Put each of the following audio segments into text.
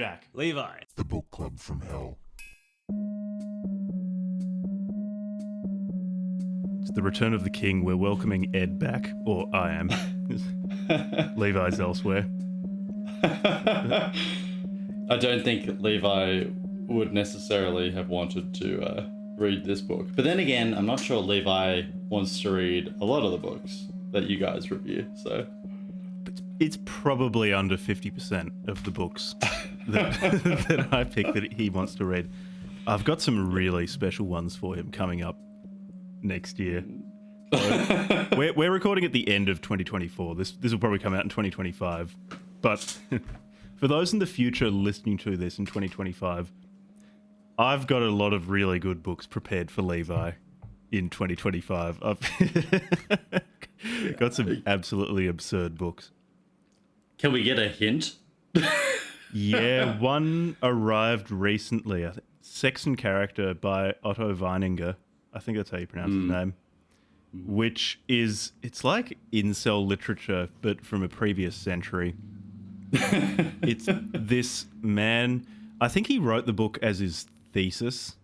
Jack. Levi. The Book Club from Hell. It's the return of the king. We're welcoming Ed back, or I am. Levi's elsewhere. I don't think Levi would necessarily have wanted to read this book. But then again, I'm not sure Levi wants to read a lot of the books that you guys review, so... It's probably under 50% of the books that I pick that he wants to read. I've got some really special ones for him coming up next year. So we're recording at the end of 2024. This will probably come out in 2025. But for those in the future listening to this in 2025, I've got a lot of really good books prepared for Levi in 2025. I've got some absolutely absurd books. Can we get a hint? Yeah, one arrived recently. I think Sex and Character by Otto Weininger. I think that's how you pronounce his name. Which is, it's like incel literature, but from a previous century. It's this man, I think he wrote the book as his thesis,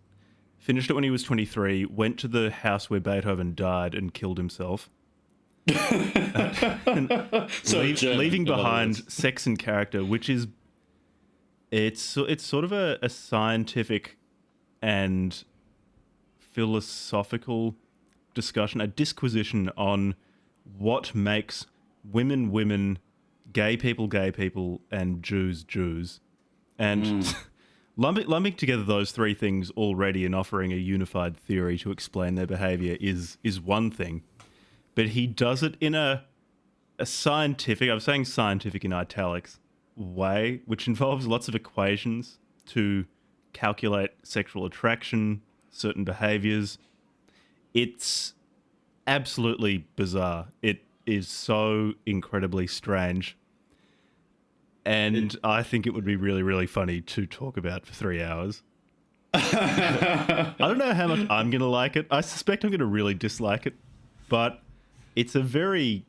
finished it when he was 23, went to the house where Beethoven died and killed himself. Leaving behind Sex and Character, which is it's sort of a scientific and philosophical discussion, a disquisition on what makes women, gay people, and Jews. And lumping together those three things already and offering a unified theory to explain their behavior is one thing. But he does it in a scientific, I'm saying scientific in italics, way, which involves lots of equations to calculate sexual attraction, certain behaviors. It's absolutely bizarre. It is so incredibly strange. And I think it would be really, really funny to talk about for 3 hours. I don't know how much I'm going to like it. I suspect I'm going to really dislike it. But it's a very,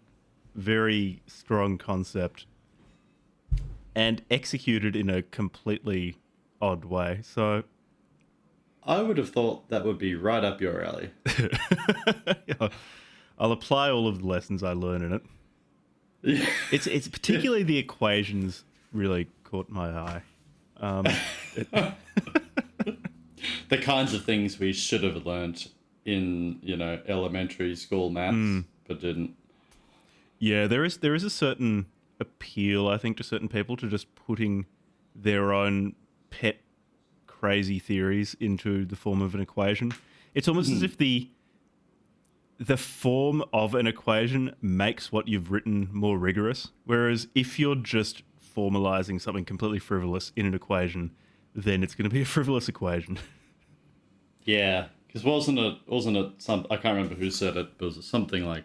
very strong concept and executed in a completely odd way. So I would have thought that would be right up your alley. I'll apply all of the lessons I learn in it. It's particularly the equations really caught my eye. The kinds of things we should have learnt in, elementary school maths, but didn't. Yeah, there is a certain appeal, I think, to certain people to just putting their own pet crazy theories into the form of an equation. It's almost as if the form of an equation makes what you've written more rigorous, whereas if you're just formalizing something completely frivolous in an equation, then it's going to be a frivolous equation. Yeah, because wasn't it some, I can't remember who said it, but it was something like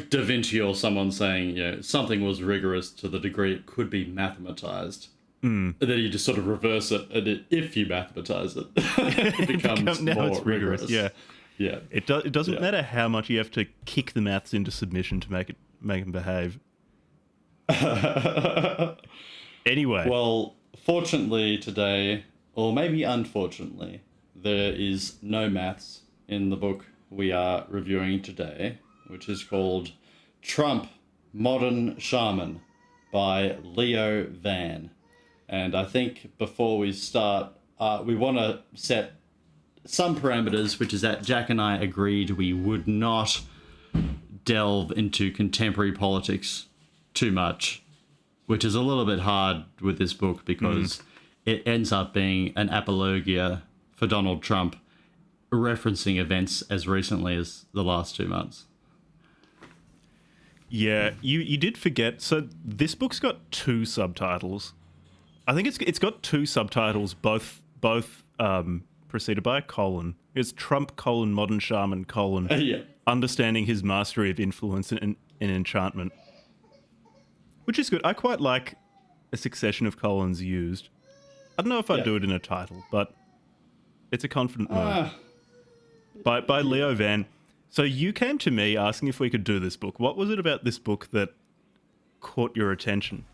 Da Vinci or someone saying, something was rigorous to the degree it could be mathematized. And then you just sort of reverse it, and if you mathematize it, it becomes now more it's rigorous. Yeah. It doesn't matter how much you have to kick the maths into submission to make them behave. Anyway. Well, fortunately today, or maybe unfortunately, there is no maths in the book we are reviewing today, which is called Trump, Modern Shaman by Leo Van. And I think before we start, we want to set some parameters, which is that Jack and I agreed we would not delve into contemporary politics too much, which is a little bit hard with this book because it ends up being an apologia for Donald Trump, referencing events as recently as the last 2 months. Yeah, you did forget. So this book's got 2 subtitles. I think it's got 2 subtitles, both preceded by a colon. It's Trump, Modern Shaman, Understanding his mastery of influence in Enchantment. Which is good. I quite like a succession of colons used. I don't know if I'd do it in a title, but it's a confident move. By Leo Van. So you came to me asking if we could do this book. What was it about this book that caught your attention?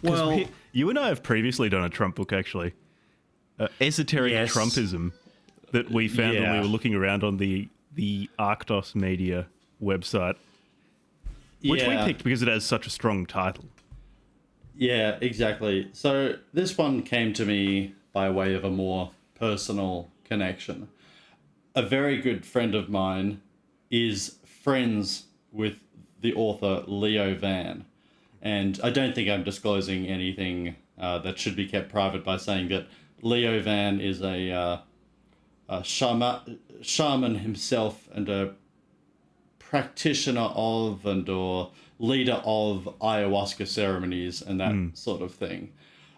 Well, you and I have previously done a Trump book, actually. Esoteric Yes. Trumpism that we found when we Yeah. were looking around on the Arctos Media website, which we yeah. picked because it has such a strong title. Yeah, exactly. So this one came to me by way of a more personal connection. A very good friend of mine is friends with the author Leo Van. And I don't think I'm disclosing anything that should be kept private by saying that Leo Van is a shaman himself and a practitioner of and or leader of ayahuasca ceremonies and that sort of thing,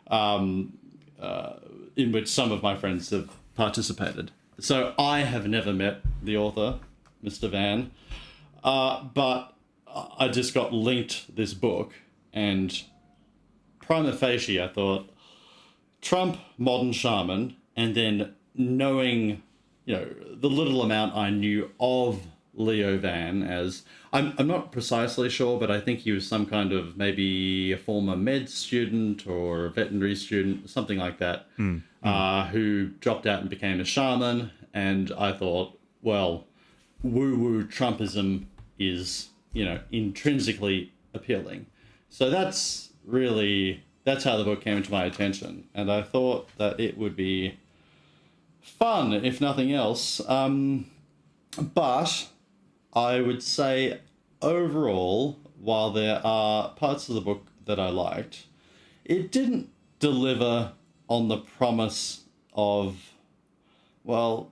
in which some of my friends have participated. So I have never met the author, Mr. Van, but I just got linked this book, and prima facie I thought, Trump, modern shaman, and then knowing, the little amount I knew of Leo Van as, I'm not precisely sure, but I think he was some kind of maybe a former med student or a veterinary student, something like that, who dropped out and became a shaman. And I thought, well, woo-woo Trumpism is, intrinsically appealing. So that's how the book came into my attention. And I thought that it would be fun, if nothing else. But I would say overall, while there are parts of the book that I liked, it didn't deliver on the promise of, on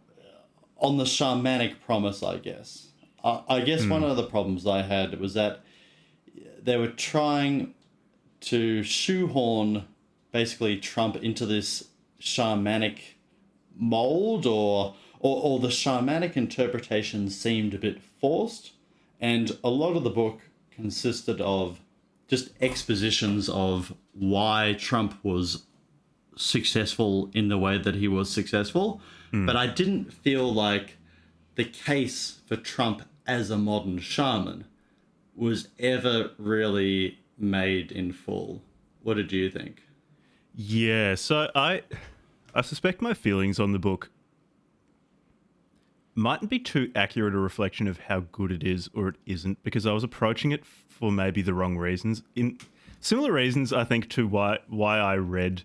the shamanic promise, I guess. I guess one of the problems I had was that they were trying to shoehorn basically Trump into this shamanic mold, or the shamanic interpretation seemed a bit forced, and a lot of the book consisted of just expositions of why Trump was successful in the way that he was successful. But I didn't feel like the case for Trump as a modern shaman was ever really made in full. What did you think? Yeah, so I suspect my feelings on the book mightn't be too accurate a reflection of how good it is or it isn't, because I was approaching it for maybe the wrong reasons. In similar reasons, I think, to why I read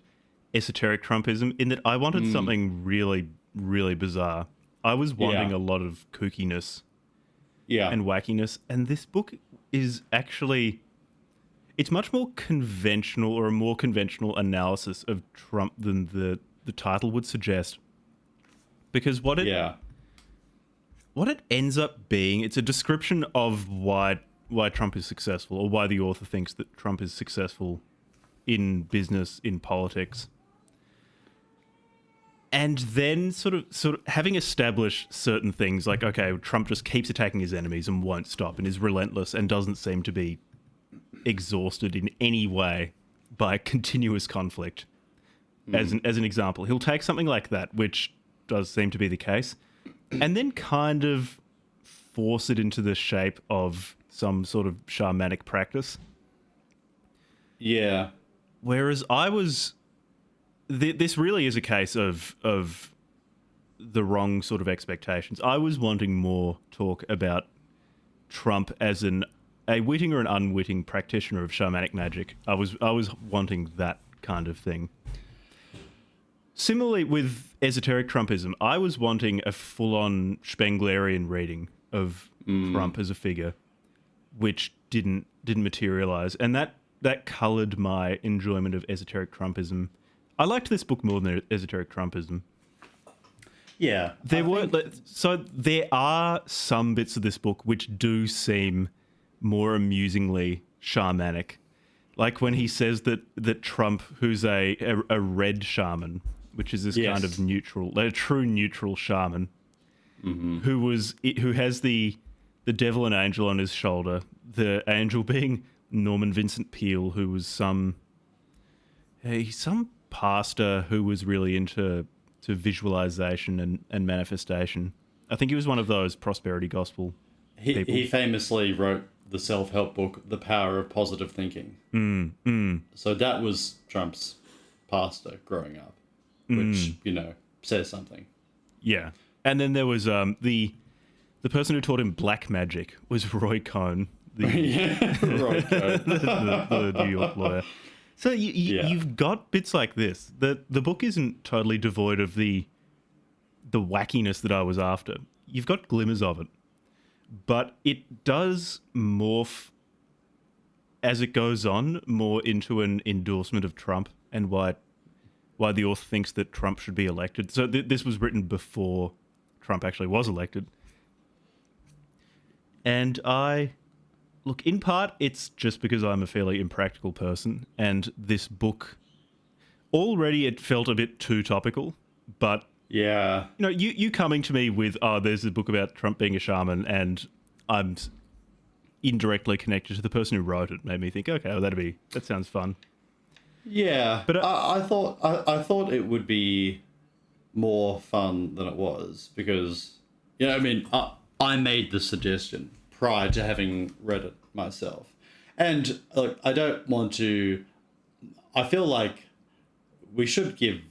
Esoteric Trumpism, in that I wanted something really, really bizarre. I was wanting a lot of kookiness and wackiness, and this book is actually... It's much more conventional, or a more conventional analysis of Trump than the title would suggest. Because what it ends up being, it's a description of why Trump is successful, or why the author thinks that Trump is successful in business, in politics. And then sort of having established certain things, like, okay, Trump just keeps attacking his enemies and won't stop and is relentless and doesn't seem to be exhausted in any way by continuous conflict. As an example, he'll take something like that, which does seem to be the case, and then kind of force it into the shape of some sort of shamanic practice. Yeah. Whereas I was... This really is a case of the wrong sort of expectations. I was wanting more talk about Trump as a witting or an unwitting practitioner of shamanic magic. I was wanting that kind of thing. Similarly with Esoteric Trumpism, I was wanting a full-on Spenglerian reading of Trump as a figure, which didn't materialize, and that coloured my enjoyment of Esoteric Trumpism. I liked this book more than Esoteric Trumpism. Yeah. So there are some bits of this book which do seem more amusingly shamanic. Like when he says that Trump, who's a red shaman, which is this kind of neutral, a true neutral shaman, who has the devil and angel on his shoulder, the angel being Norman Vincent Peale, who was some pastor who was really into visualization and manifestation. I think he was one of those prosperity gospel people. He famously wrote the self-help book, The Power of Positive Thinking. So that was Trump's pastor growing up, which, says something. Yeah. And then there was the person who taught him black magic was Roy Cohn, Roy Cohn. the New York lawyer. So you've got bits like this. The book isn't totally devoid of the wackiness that I was after. You've got glimmers of it. But it does morph as it goes on more into an endorsement of Trump and why the author thinks that Trump should be elected. So this was written before Trump actually was elected. And look, in part, it's just because I'm a fairly impractical person, and this book, already it felt a bit too topical, but yeah, you coming to me with, there's a book about Trump being a shaman, and I'm indirectly connected to the person who wrote it, made me think, okay, well, that sounds fun. Yeah, but I thought it would be more fun than it was because, I made the suggestion prior to having read it myself, and look, I don't want to. I feel like we should give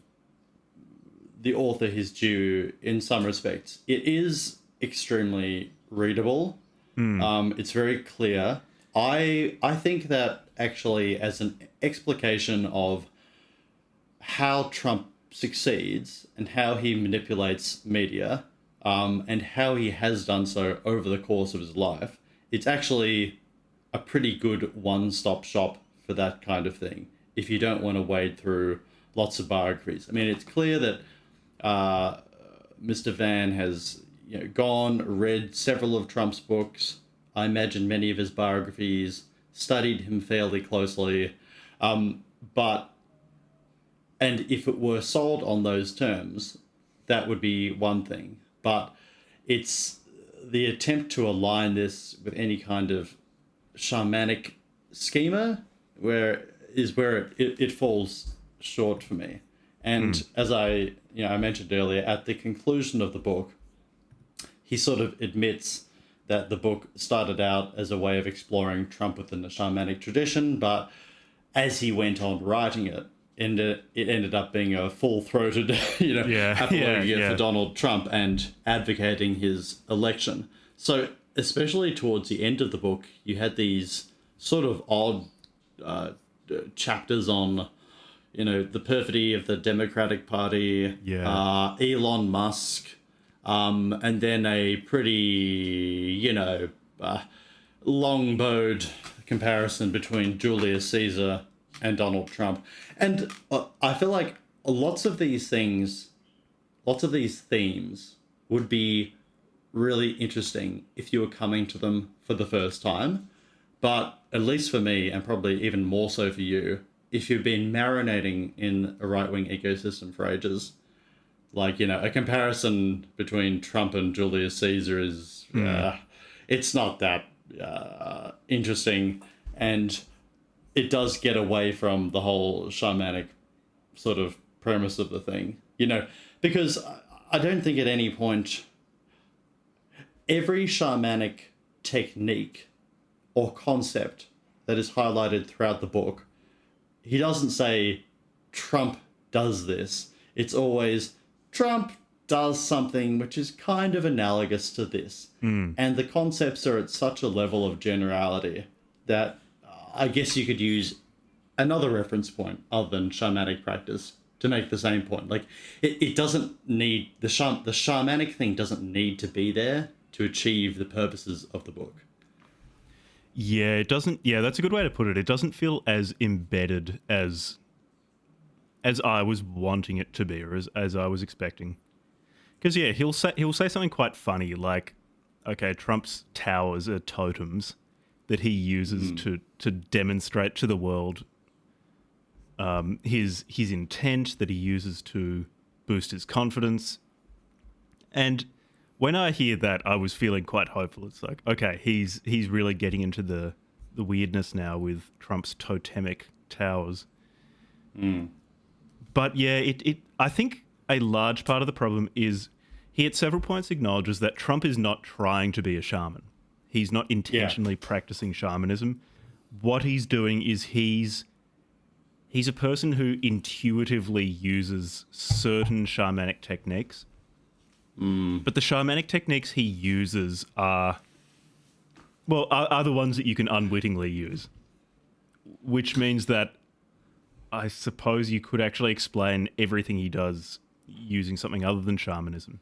the author his due in some respects. It is extremely readable. It's very clear. I think that actually as an explication of how Trump succeeds and how he manipulates media, and how he has done so over the course of his life, it's actually a pretty good one-stop shop for that kind of thing if you don't want to wade through lots of biographies. I mean, it's clear that Mr. Van has read several of Trump's books. I imagine many of his biographies, studied him fairly closely. And if it were sold on those terms, that would be one thing. But it's the attempt to align this with any kind of shamanic schema where it falls short for me. And as I mentioned earlier, at the conclusion of the book, he sort of admits that the book started out as a way of exploring Trump within the shamanic tradition, but as he went on writing it ended up being a full-throated, apologia for Donald Trump and advocating his election. So especially towards the end of the book, you had these sort of odd chapters on the perfidy of the Democratic Party, Elon Musk, and then a pretty, long-bowed comparison between Julius Caesar and Donald Trump. And I feel like lots of these themes would be really interesting if you were coming to them for the first time. But at least for me, and probably even more so for you, if you've been marinating in a right-wing ecosystem for ages, like, a comparison between Trump and Julius Caesar is, it's not that interesting. And it does get away from the whole shamanic sort of premise of the thing, because I don't think at any point every shamanic technique or concept that is highlighted throughout the book, he doesn't say Trump does this. It's always Trump does something which is kind of analogous to this. And the concepts are at such a level of generality that I guess you could use another reference point other than shamanic practice to make the same point. Like, it doesn't need, the shamanic thing doesn't need to be there to achieve the purposes of the book. Yeah, it doesn't. Yeah, that's a good way to put it. It doesn't feel as embedded as I was wanting it to be, or as I was expecting. Because he'll say something quite funny, like, okay, Trump's towers are totems that he uses to demonstrate to the world his intent, that he uses to boost his confidence. And when I hear that, I was feeling quite hopeful. It's like, okay, he's really getting into the weirdness now with Trump's totemic towers. But yeah, I think a large part of the problem is he at several points acknowledges that Trump is not trying to be a shaman. He's not intentionally practicing shamanism. What he's doing is he's a person who intuitively uses certain shamanic techniques. But the shamanic techniques he uses are the ones that you can unwittingly use. Which means that I suppose you could actually explain everything he does using something other than shamanism.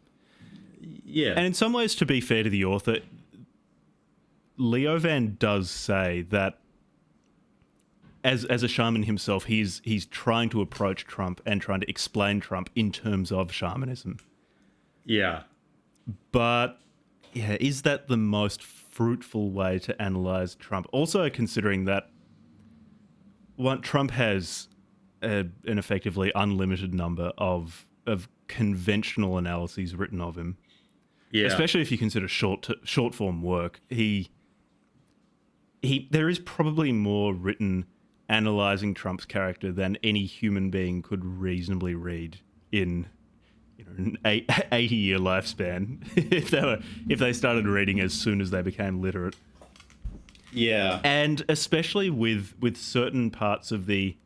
Yeah. And in some ways, to be fair to the author, Leovan does say that as a shaman himself, he's trying to approach Trump and trying to explain Trump in terms of shamanism. Yeah. But yeah, is that the most fruitful way to analyze Trump? Also considering that Trump has an effectively unlimited number of conventional analyses written of him. Yeah. Especially if you consider short form work. There is probably more written analyzing Trump's character than any human being could reasonably read in an 80-year lifespan if they started reading as soon as they became literate. Yeah. And especially with certain parts of the...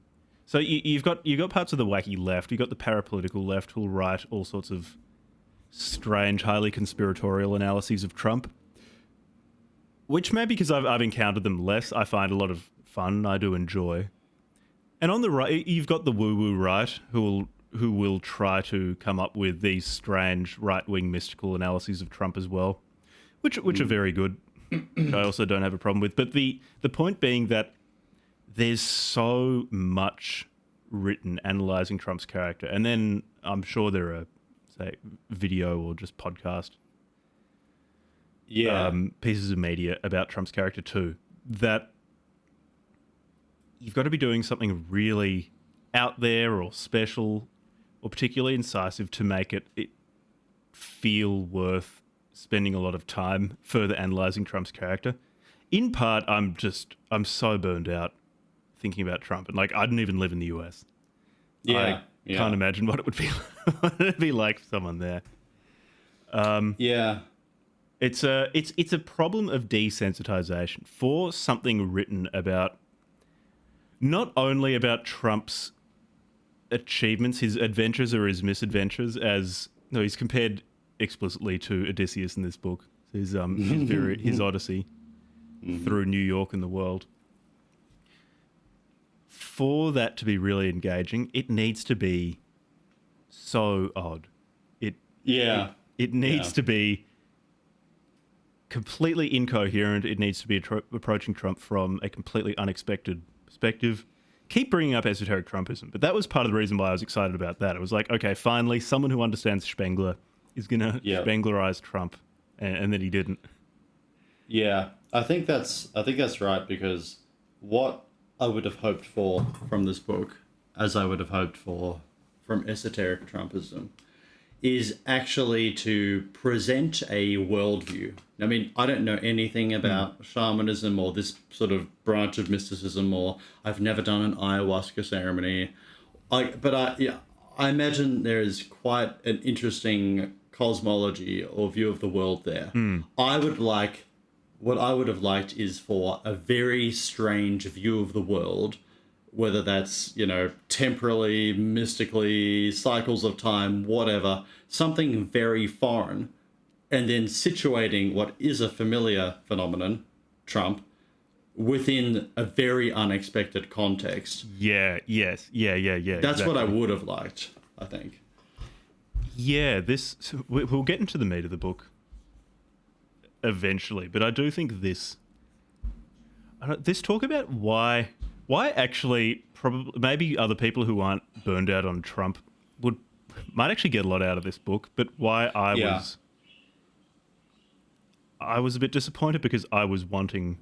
So you've got parts of the wacky left, you've got the parapolitical left who'll write all sorts of strange, highly conspiratorial analyses of Trump, which maybe because I've encountered them less, I find a lot of fun, I do enjoy. And on the right, you've got the woo-woo right, who will try to come up with these strange right-wing mystical analyses of Trump as well, which are very good. I also don't have a problem with. But the point being that there's so much written analysing Trump's character, and then I'm sure there are, say, video or just podcast pieces of media about Trump's character too, that you've got to be doing something really out there or special or particularly incisive to make it feel worth spending a lot of time further analysing Trump's character. In part, I'm so burned out thinking about Trump, and like I didn't even live in the US. I can't imagine what it would be like for someone there. It's a problem of desensitization for something written about not only about Trump's achievements, his adventures or his misadventures, he's compared explicitly to Odysseus in this book. His Odyssey through New York and the world. For that to be really engaging, it needs to be so odd. It needs to be completely incoherent. It needs to be approaching Trump from a completely unexpected perspective. Keep bringing up esoteric Trumpism, but that was part of the reason why I was excited about that. It was like, okay, finally, someone who understands Spengler is going to Spenglerize Trump, and then he didn't. Yeah, I think that's right, because what I would have hoped for from this book, as I would have hoped for from esoteric Trumpism, is actually to present a worldview. I mean, I don't know anything about shamanism or this sort of branch of mysticism, or I've never done an ayahuasca ceremony. But I imagine there is quite an interesting cosmology or view of the world there. What I would have liked is for a very strange view of the world, whether that's, temporally, mystically, cycles of time, whatever, something very foreign, and then situating what is a familiar phenomenon, Trump, within a very unexpected context. Yeah. That's exactly what I would have liked, I think. Yeah, we'll get into the meat of the book eventually, but I do think this talk about why actually probably maybe other people who aren't burned out on Trump might actually get a lot out of this book, but why I was a bit disappointed, because I was wanting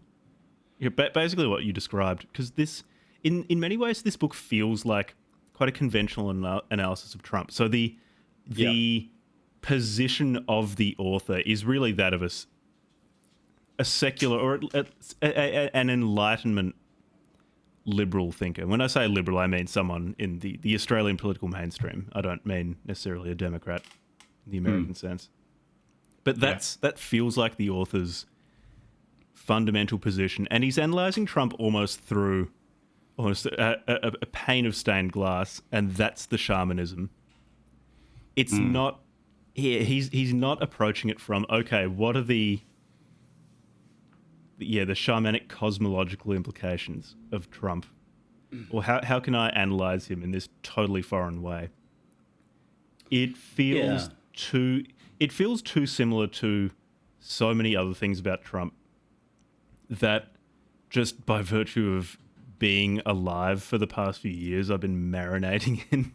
basically what you described, because this in many ways this book feels like quite a conventional analysis of Trump. So the position of the author is really that of a secular or an Enlightenment liberal thinker. When I say liberal, I mean someone in the Australian political mainstream. I don't mean necessarily a Democrat in the American sense. But that feels like the author's fundamental position, and he's analysing Trump almost through a pane of stained glass, and that's the shamanism. It's not he's not approaching it from, okay, what are the shamanic cosmological implications of Trump, or how can I analyze him in this totally foreign way? It feels too similar to so many other things about Trump that just by virtue of being alive for the past few years, I've been marinating in.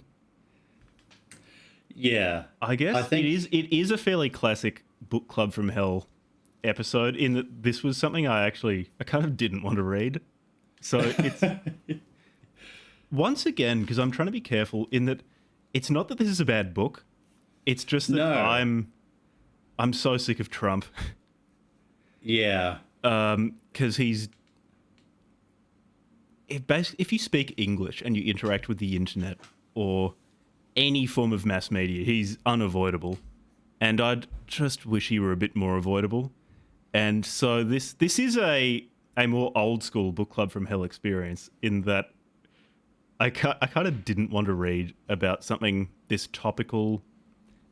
Yeah. I guess I think it is a fairly classic Book Club from Hell episode in that this was something I kind of didn't want to read. So it's once again, because I'm trying to be careful in that it's not that this is a bad book. It's just that I'm so sick of Trump. Yeah. Because if you speak English and you interact with the internet or any form of mass media, he's unavoidable. And I'd just wish he were a bit more avoidable. And so this is a more old school Book Club from Hell experience in that I kind of didn't want to read about something this topical,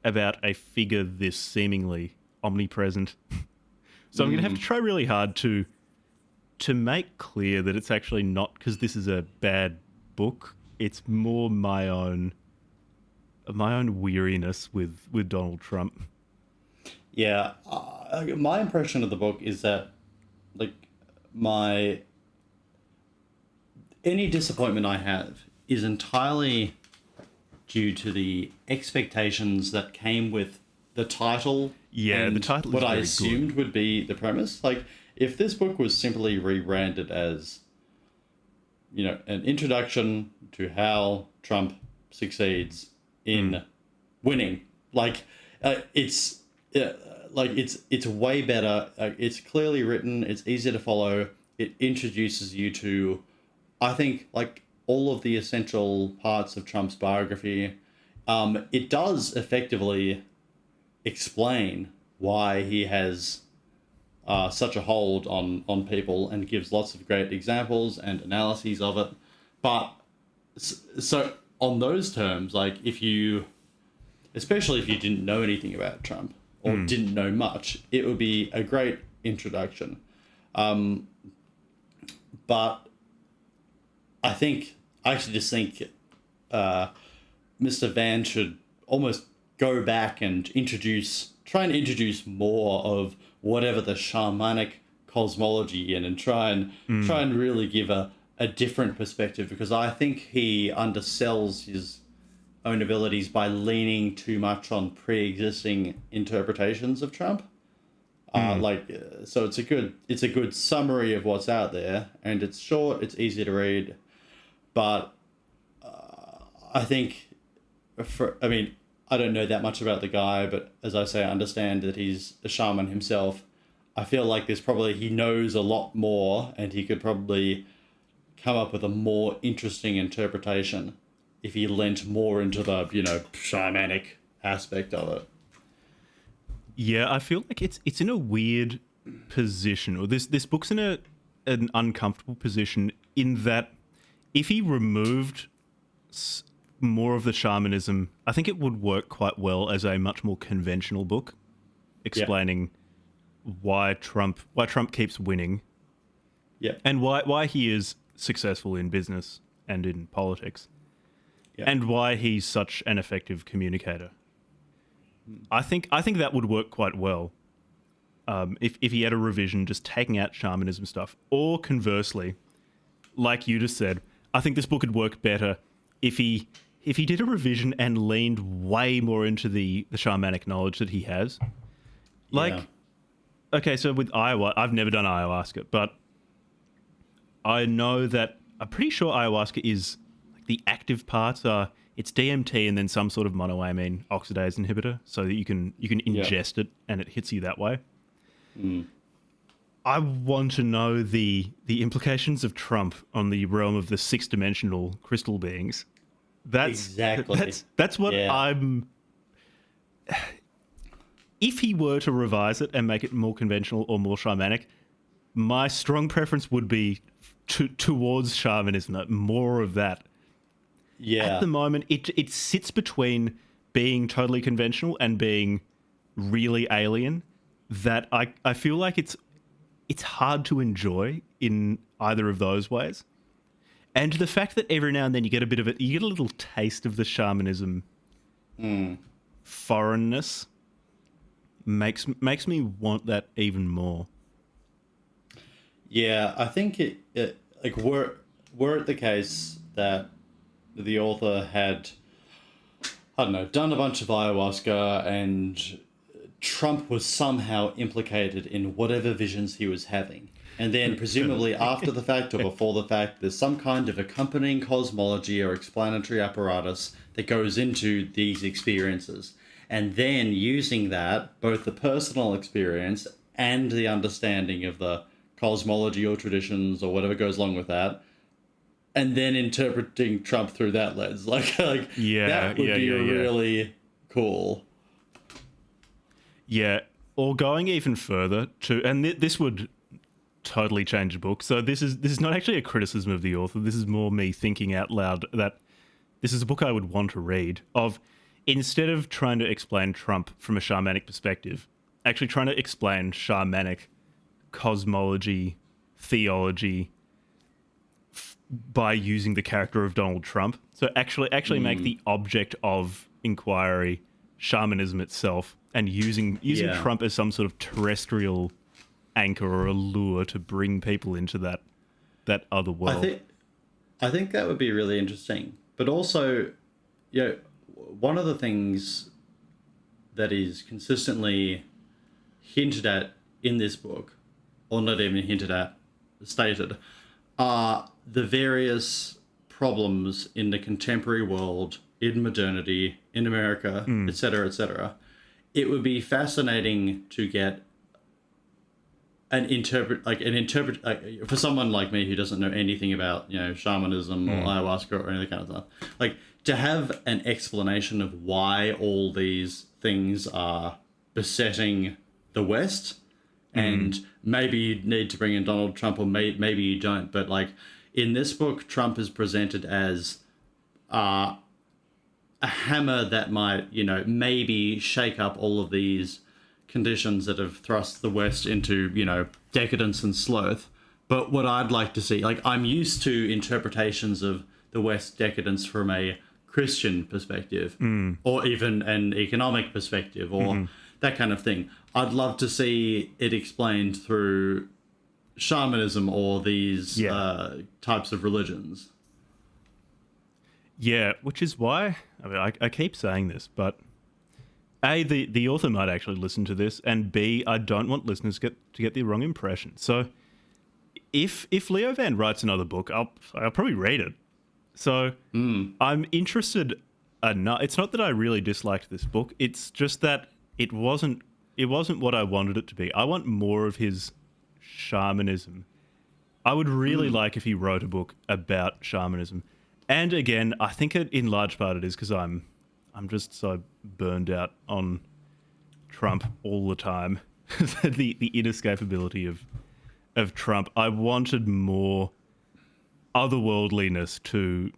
about a figure this seemingly omnipresent. So I'm going to have to try really hard to make clear that it's actually not because this is a bad book. It's more my own weariness with Donald Trump. Yeah, my impression of the book is that, like, any disappointment I have is entirely due to the expectations that came with the title. Yeah, and the title is what I very assumed would be the premise. Like, if this book was simply rebranded as, an introduction to how Trump succeeds in winning, it's way better. It's clearly written. It's easy to follow. It introduces you to, I think, like, all of the essential parts of Trump's biography. It does effectively explain why he has such a hold on people and gives lots of great examples and analyses of it. But so on those terms, like, especially if you didn't know anything about Trump or didn't know much, it would be a great introduction. But I actually just think Mr. Van should almost go back and try and introduce more of whatever the shamanic cosmology and try and really give a different perspective, because I think he undersells his own abilities by leaning too much on pre-existing interpretations of Trump. So it's a good summary of what's out there, and it's short, it's easy to read, but I think I don't know that much about the guy, but as I say, I understand that he's a shaman himself. I feel like he knows a lot more, and he could probably come up with a more interesting interpretation if he lent more into the, shamanic aspect of it. Yeah, I feel like it's in a weird position, or this book's in an uncomfortable position in that if he removed more of the shamanism, I think it would work quite well as a much more conventional book explaining why Trump keeps winning. Yeah. And why he is successful in business and in politics. Yeah. And why he's such an effective communicator. I think that would work quite well. If he had a revision just taking out shamanism stuff, or conversely, like you just said, I think this book would work better if he did a revision and leaned way more into the shamanic knowledge that he has. Okay, so with ayahuasca, I've never done ayahuasca, but I know that I'm pretty sure ayahuasca is, like, the active parts are, it's DMT and then some sort of monoamine oxidase inhibitor, so that you can ingest it and it hits you that way. I want to know the implications of Trump on the realm of the six-dimensional crystal beings. That's what I'm. If he were to revise it and make it more conventional or more shamanic, my strong preference would be towards shamanism, more of that. Yeah. At the moment, it sits between being totally conventional and being really alien, that I feel like it's hard to enjoy in either of those ways. And the fact that every now and then you get a little taste of the shamanism foreignness makes me want that even more. Yeah, I think it like were it the case that the author had, I don't know, done a bunch of ayahuasca and Trump was somehow implicated in whatever visions he was having. And then presumably after the fact or before the fact, there's some kind of accompanying cosmology or explanatory apparatus that goes into these experiences. And then using that, both the personal experience and the understanding of the cosmology or traditions or whatever goes along with that, and then interpreting Trump through that lens. Like that would be really cool. Yeah, or going even further to, and this would totally change the book. So this is not actually a criticism of the author. This is more me thinking out loud that this is a book I would want to read. Of instead of trying to explain Trump from a shamanic perspective, actually trying to explain shamanic cosmology, theology by using the character of Donald Trump. So actually make the object of inquiry shamanism itself, and using Trump as some sort of terrestrial anchor or a lure to bring people into that other world. I think that would be really interesting. But also, one of the things that is consistently hinted at in this book, or not even hinted at, stated, are the various problems in the contemporary world, in modernity, in America, etc., etc. It would be fascinating to get for someone like me who doesn't know anything about shamanism or ayahuasca or any kind of stuff, like to have an explanation of why all these things are besetting the West. And maybe you need to bring in Donald Trump, or maybe you don't. But like in this book, Trump is presented as a hammer that might, maybe shake up all of these conditions that have thrust the West into, decadence and sloth. But what I'd like to see, like I'm used to interpretations of the West decadence from a Christian perspective, or even an economic perspective, or that kind of thing. I'd love to see it explained through shamanism or these types of religions. Yeah, which is why I keep saying this, but A, the author might actually listen to this, and B, I don't want listeners to get the wrong impression. So if Leo Van writes another book, I'll probably read it. So I'm interested enough. It's not that I really disliked this book. It's just that it wasn't what I wanted it to be. I want more of his shamanism. I would really like if he wrote a book about shamanism. And again, I think in large part it is because I'm just so burned out on Trump all the time. the inescapability of Trump. I wanted more otherworldliness to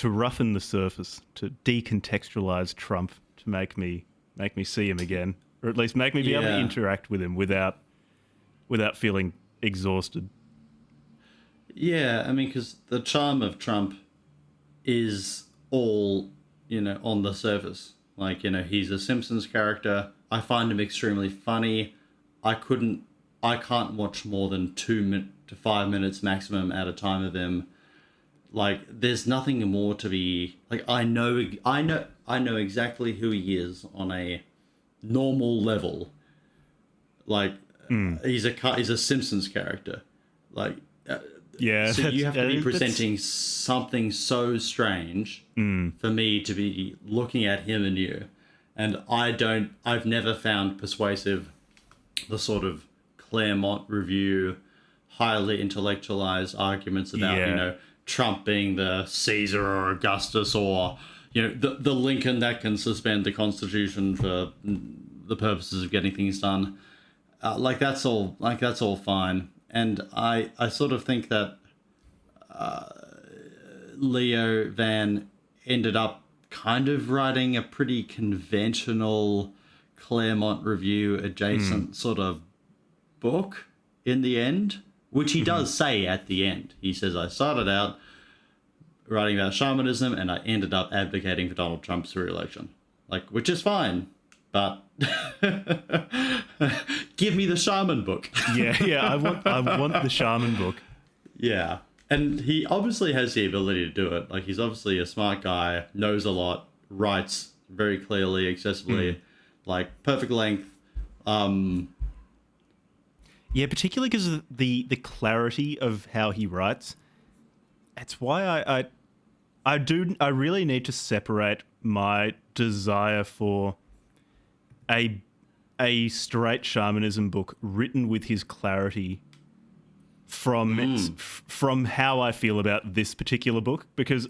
roughen the surface, to decontextualize Trump, to make me see him again, or at least make me be able to interact with him without feeling exhausted. Yeah, I mean, because the charm of Trump is all, on the surface. Like, he's a Simpsons character. I find him extremely funny. I can't watch more than 2 to 5 minutes maximum at a time of him. Like, there's nothing more to be like. I know exactly who he is on a normal level. Like, he's a Simpsons character. Like, so you have to be presenting something so strange for me to be looking at him and you, and I've never found persuasive the sort of Claremont review, highly intellectualized arguments about Trump being the Caesar or Augustus, or the Lincoln that can suspend the Constitution for the purposes of getting things done. that's all fine. And I sort of think that Leo Van ended up kind of writing a pretty conventional Claremont Review adjacent sort of book in the end, which he does say at the end. He says, I started out writing about shamanism and I ended up advocating for Donald Trump's re-election. Like, which is fine, but give me the shaman book. Yeah, I want the shaman book. Yeah. And he obviously has the ability to do it. Like, he's obviously a smart guy, knows a lot, writes very clearly, accessibly, like perfect length. Yeah, particularly because of the clarity of how he writes. That's why I really need to separate my desire for a straight shamanism book written with his clarity from how I feel about this particular book, because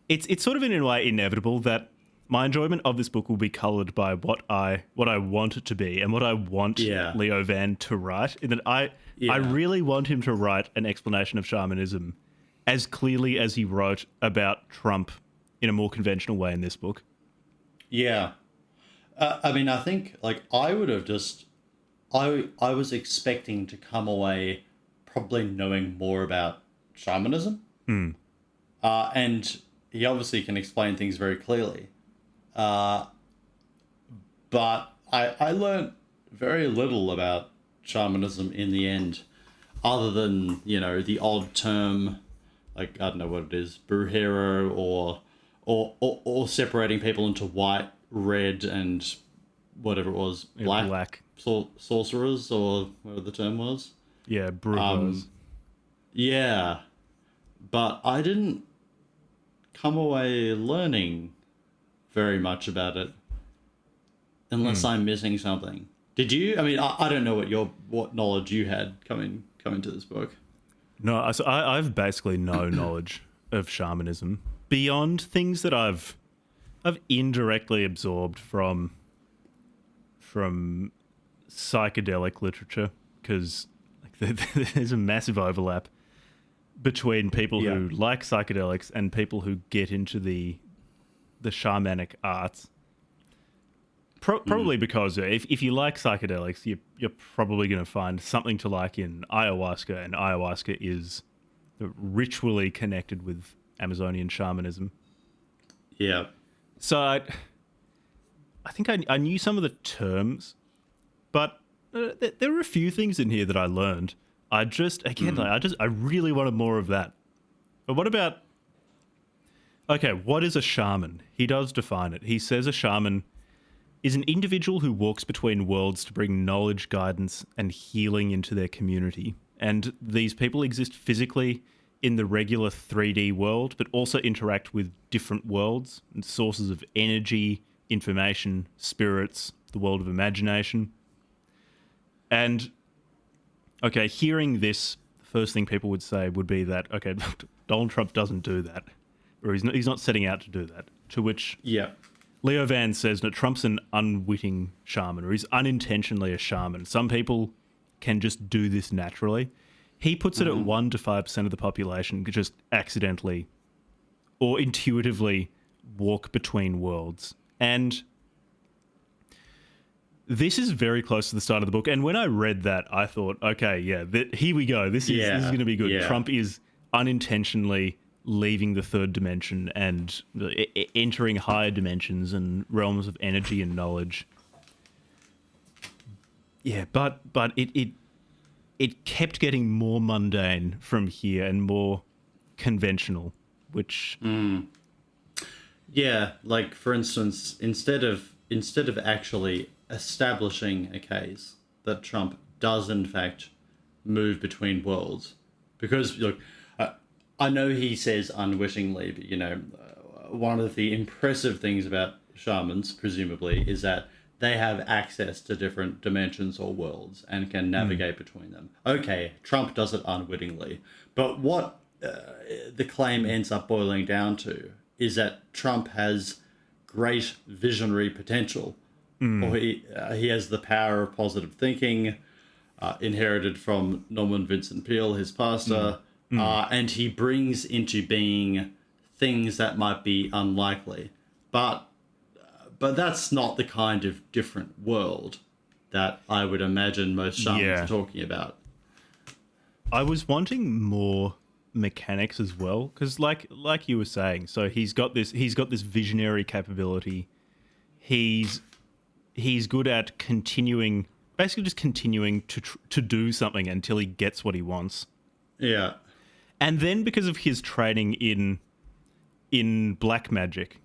it's sort of in a way inevitable that my enjoyment of this book will be coloured by what I want it to be and what I want Leo Van to write. In that I really want him to write an explanation of shamanism as clearly as he wrote about Trump in a more conventional way in this book. Yeah. I mean, I think, like, I would have just... I was expecting to come away probably knowing more about shamanism. And he obviously can explain things very clearly. But I learned very little about shamanism in the end, other than, the odd term, like, I don't know what it is, brujeria, or separating people into white, red, and whatever it was, black. Sorcerers, or whatever the term was. Yeah, brewers. Yeah, but I didn't come away learning very much about it, unless I'm missing something. Did you? I mean, I don't know what knowledge you had coming to this book. No, I've basically no knowledge of shamanism beyond things that I've indirectly absorbed from psychedelic literature, because there's a massive overlap between people who like psychedelics and people who get into the shamanic arts. Probably because if you like psychedelics, you're probably going to find something to like in ayahuasca, and ayahuasca is ritually connected with Amazonian shamanism. Yeah. So I think I knew some of the terms, but there were a few things in here that I learned. I really wanted more of that. But what about... Okay, what is a shaman? He does define it. He says a shaman is an individual who walks between worlds to bring knowledge, guidance, and healing into their community. And these people exist physically in the regular 3D world, but also interact with different worlds and sources of energy, information, spirits, the world of imagination. And, okay, hearing this, the first thing people would say would be that, okay, Donald Trump doesn't do that, or he's not setting out to do that, to which Leo Van says that Trump's an unwitting shaman, or he's unintentionally a shaman. Some people can just do this naturally. He puts it at 1 to 5% of the population could just accidentally or intuitively walk between worlds. And this is very close to the start of the book. And when I read that, I thought, okay, here we go. This is going to be good. Yeah. Trump is unintentionally leaving the third dimension and entering higher dimensions and realms of energy and knowledge. Yeah, but it kept getting more mundane from here and more conventional, which... Yeah, like, for instance, instead of actually establishing a case that Trump does, in fact, move between worlds, because, look, I know he says unwittingly, but, one of the impressive things about shamans, presumably, is that they have access to different dimensions or worlds and can navigate between them. Okay, Trump does it unwittingly. But what the claim ends up boiling down to is that Trump has great visionary potential or he has the power of positive thinking, inherited from Norman Vincent Peale, his pastor, and he brings into being things that might be unlikely. But that's not the kind of different world that I would imagine most shamans are talking about. I was wanting more mechanics as well, because like you were saying, so he's got this visionary capability. He's good at basically just continuing to do something until he gets what he wants. Yeah. And then because of his training in black magic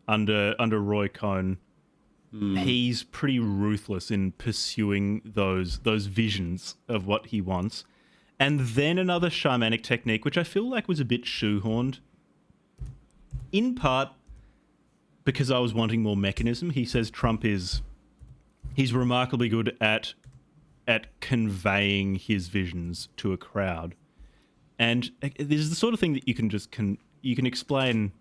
under Roy Cohn, he's pretty ruthless in pursuing those visions of what he wants. And then another shamanic technique, which I feel like was a bit shoehorned, in part because I was wanting more mechanism. He says Trump he's remarkably good at conveying his visions to a crowd. And this is the sort of thing that you can explain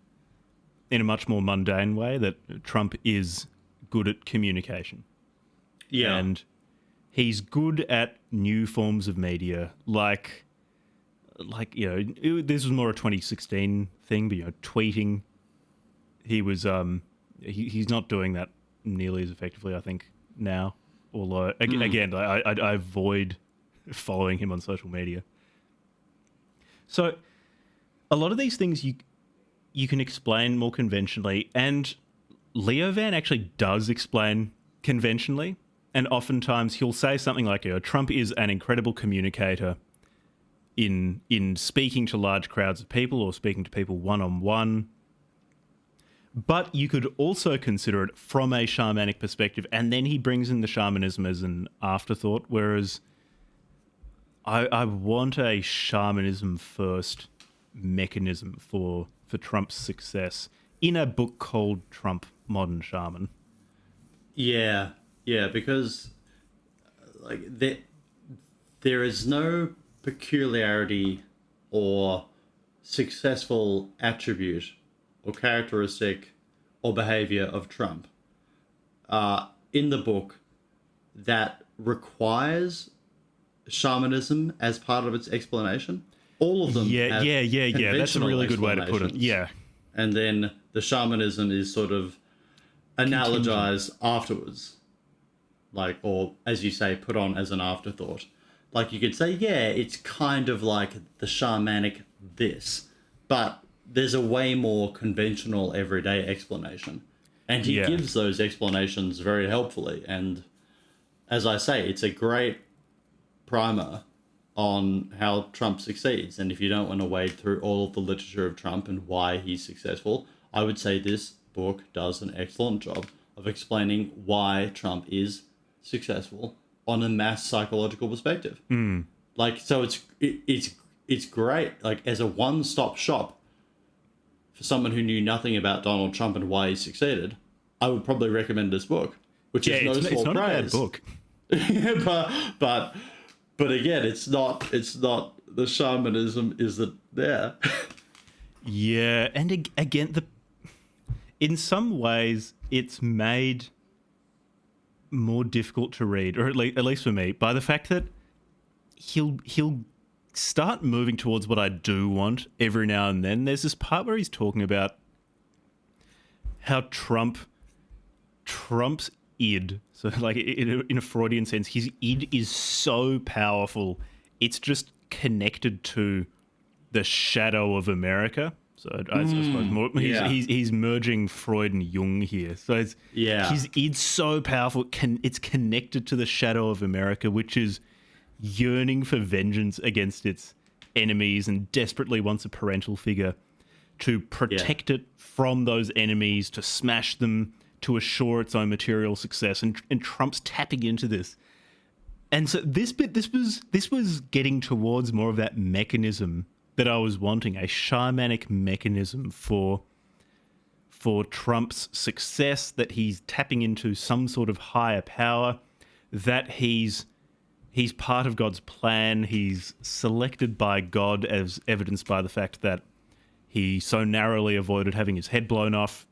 in a much more mundane way, that Trump is good at communication. Yeah. And he's good at new forms of media, like this was more a 2016 thing, but tweeting. He was he's not doing that nearly as effectively, I think, now. Although again, I avoid following him on social media. So a lot of these things you can explain more conventionally, and Leo Van actually does explain conventionally. And oftentimes he'll say something like, Trump is an incredible communicator in speaking to large crowds of people or speaking to people one-on-one. But you could also consider it from a shamanic perspective, and then he brings in the shamanism as an afterthought, whereas I want a shamanism first mechanism for Trump's success in a book called Trump Modern Shaman. Yeah, because like there is no peculiarity or successful attribute or characteristic or behavior of Trump in the book that requires shamanism as part of its explanation. All of them have that's a really good way to put it. Yeah. And then the shamanism is sort of analogized afterwards. Like, or as you say, put on as an afterthought. Like you could say, it's kind of like the shamanic this, but there's a way more conventional everyday explanation. And he gives those explanations very helpfully. And as I say, it's a great primer on how Trump succeeds. And if you don't want to wade through all of the literature of Trump and why he's successful, I would say this book does an excellent job of explaining why Trump is successful on a mass psychological perspective. Like, so it's great, like, as a one-stop shop for someone who knew nothing about Donald Trump and why he succeeded. I would probably recommend this book, which is no small praise. It's not a bad book. But again, it's not the shamanism isn't there. Yeah, and again, in some ways, it's made more difficult to read, or at least for me, by the fact that he'll start moving towards what I do want every now and then. There's this part where he's talking about how Trump's id, so like in a Freudian sense, his id is so powerful, it's just connected to the shadow of America. So I suppose more, he's merging Freud and Jung here. So his id's so powerful, it's connected to the shadow of America, which is yearning for vengeance against its enemies and desperately wants a parental figure to protect it from those enemies, to smash them, to assure its own material success. And Trump's tapping into this. And so this was getting towards more of that mechanism that I was wanting, a shamanic mechanism for Trump's success, that he's tapping into some sort of higher power, that he's part of God's plan, he's selected by God, as evidenced by the fact that he so narrowly avoided having his head blown off,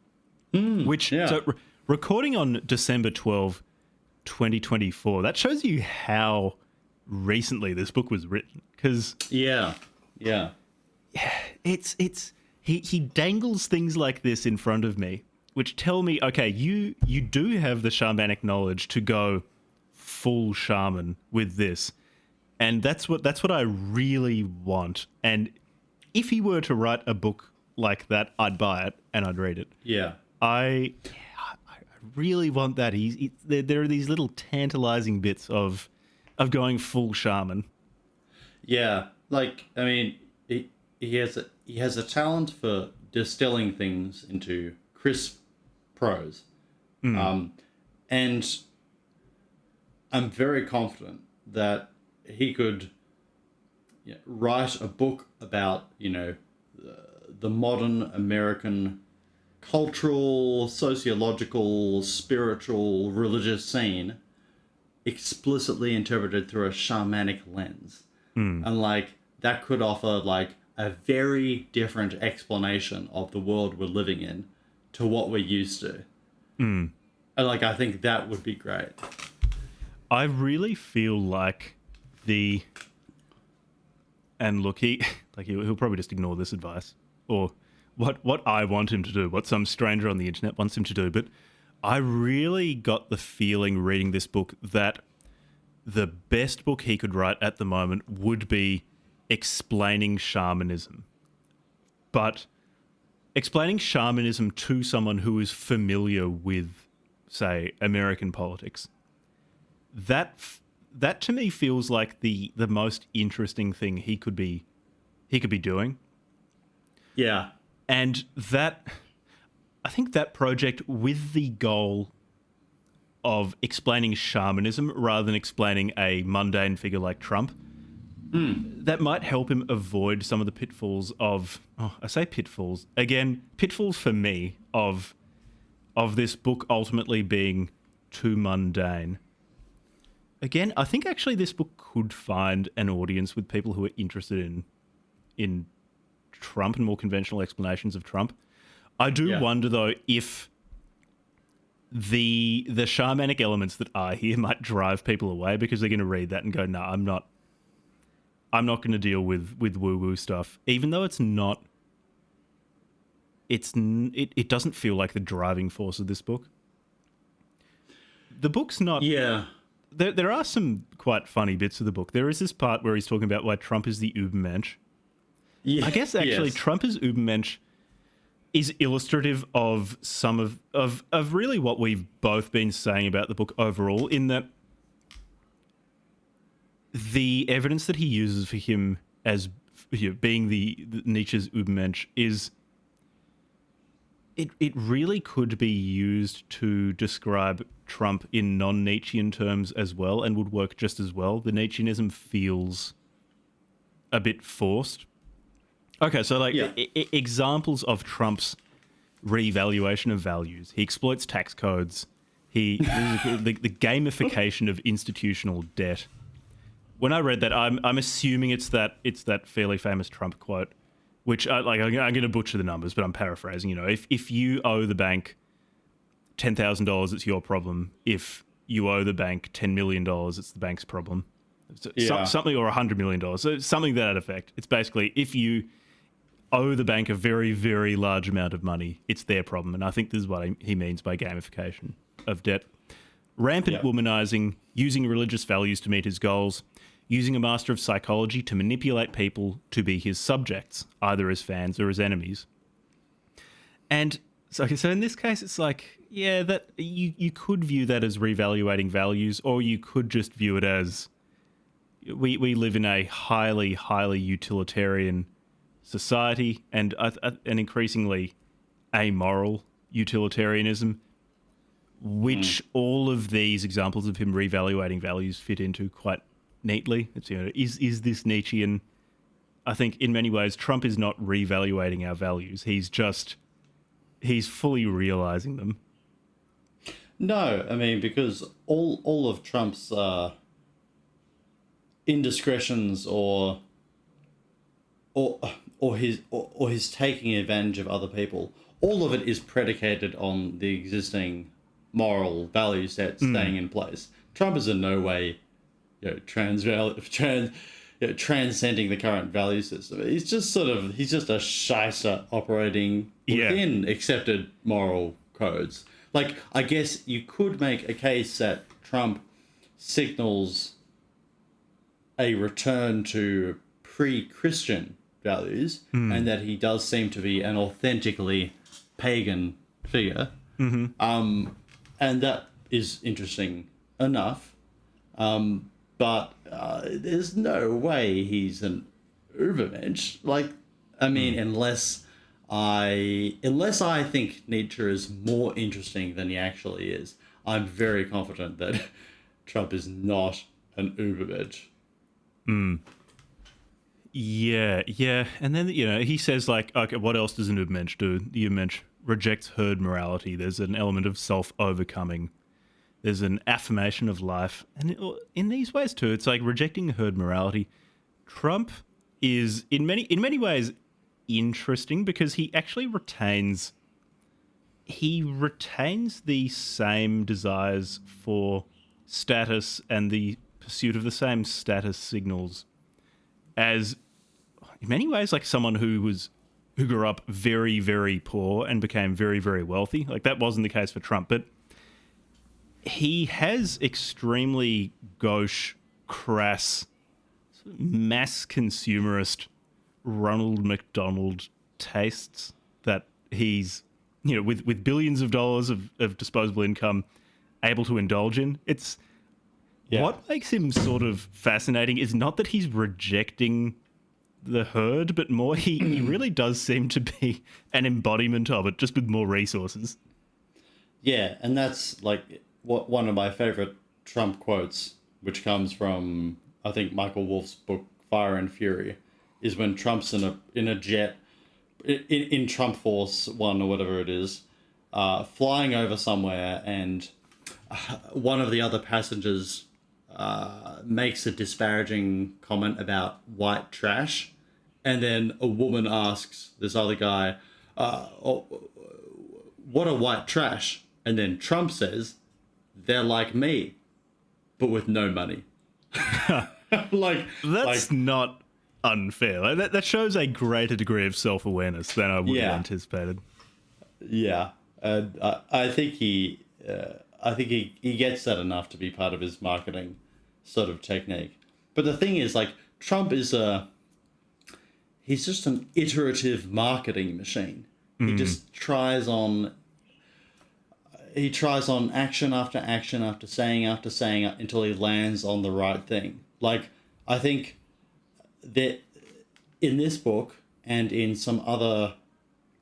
which so recording on December 12, 2024. That shows you how recently this book was written. Because Yeah. he dangles things like this in front of me, which tell me, okay, you do have the shamanic knowledge to go full shaman with this, and that's what I really want. And if he were to write a book like that, I'd buy it and I'd read it. Yeah. I really want that. There are these little tantalizing bits of going full shaman. Yeah. Like, I mean, he has a talent for distilling things into crisp prose. And I'm very confident that he could write a book about, the modern American cultural, sociological, spiritual, religious scene explicitly interpreted through a shamanic lens. And like that could offer like a very different explanation of the world we're living in to what we're used to. And like I think that would be great. I really feel like and look, he'll probably just ignore this advice, or what I want him to do, what some stranger on the internet wants him to do. But I really got the feeling reading this book that the best book he could write at the moment would be explaining shamanism. But explaining shamanism to someone who is familiar with, say, American politics. That to me feels like the most interesting thing he could be doing. Yeah. And I think that project, with the goal of explaining shamanism rather than explaining a mundane figure like Trump, that might help him avoid some of the pitfalls of, I say pitfalls, again, pitfalls for me of this book ultimately being too mundane. Again, I think actually this book could find an audience with people who are interested in Trump and more conventional explanations of Trump. I do wonder, though, if the shamanic elements that are here might drive people away because they're going to read that and go, no, I'm not going to deal with woo-woo stuff, even though it's not. It doesn't feel like the driving force of this book. The book's not. Yeah. There are some quite funny bits of the book. There is this part where he's talking about why Trump is the Übermensch. Yeah. I guess actually Trump as Übermensch is illustrative of some of really what we've both been saying about the book overall, in that the evidence that he uses for him as being the Nietzsche's Übermensch is it really could be used to describe Trump in non-Nietzschean terms as well, and would work just as well. The Nietzscheanism feels a bit forced. Okay, so examples of Trump's reevaluation of values. He exploits tax codes. The gamification of institutional debt. When I read that, I'm assuming it's that fairly famous Trump quote, which I'm going to butcher the numbers, but I'm paraphrasing. If you owe the bank $10,000, it's your problem. If you owe the bank $10 million, it's the bank's problem. Something, or $100 million. So something to that effect. It's basically, if you owe the bank a very, very large amount of money, it's their problem. And I think this is what he means by gamification of debt. Rampant womanizing, using religious values to meet his goals, using a master of psychology to manipulate people to be his subjects, either as fans or as enemies. And so in this case, it's like, that you could view that as reevaluating values, or you could just view it as we live in a highly, highly utilitarian society, and an increasingly amoral utilitarianism, which all of these examples of him reevaluating values fit into quite neatly. It's, is this Nietzschean? I think in many ways Trump is not reevaluating our values. He's fully realizing them. No, I mean, because all of Trump's indiscretions or his taking advantage of other people, all of it is predicated on the existing moral value set staying in place. Trump is in no way, transcending the current value system. He's just a shyster operating within accepted moral codes. Like, I guess you could make a case that Trump signals a return to pre-Christian values, and that he does seem to be an authentically pagan figure. And that is interesting enough. But there's no way he's an Ubermensch. Like, I mean, unless I think Nietzsche is more interesting than he actually is, I'm very confident that Trump is not an Ubermensch. Yeah. And then, he says, like, okay, what else does an Ubermensch do? The Ubermensch rejects herd morality. There's an element of self-overcoming. There's an affirmation of life. And in these ways, too, it's like rejecting herd morality. Trump is, in many ways, interesting because he actually retains the same desires for status and the pursuit of the same status signals as, in many ways, like someone who grew up very, very poor and became very, very wealthy. Like, that wasn't the case for Trump, but he has extremely gauche, crass, mass consumerist Ronald McDonald tastes that he's, with billions of dollars of disposable income able to indulge in. What makes him sort of fascinating is not that he's rejecting the herd, but more he really does seem to be an embodiment of it, just with more resources. Yeah, and that's like one of my favorite Trump quotes, which comes from, I think, Michael Wolff's book Fire and Fury, is when Trump's in a jet in Trump Force One or whatever it is, flying over somewhere, and one of the other passengers makes a disparaging comment about white trash, and then a woman asks this other guy, "What are white trash?" And then Trump says, "They're like me, but with no money." That's not unfair. Like, that shows a greater degree of self-awareness than I would have anticipated. Yeah, and I think he gets that enough to be part of his marketing sort of technique. But the thing is, like, Trump is he's just an iterative marketing machine. He just tries on action after action after saying until he lands on the right thing. Like, I think that in this book and in some other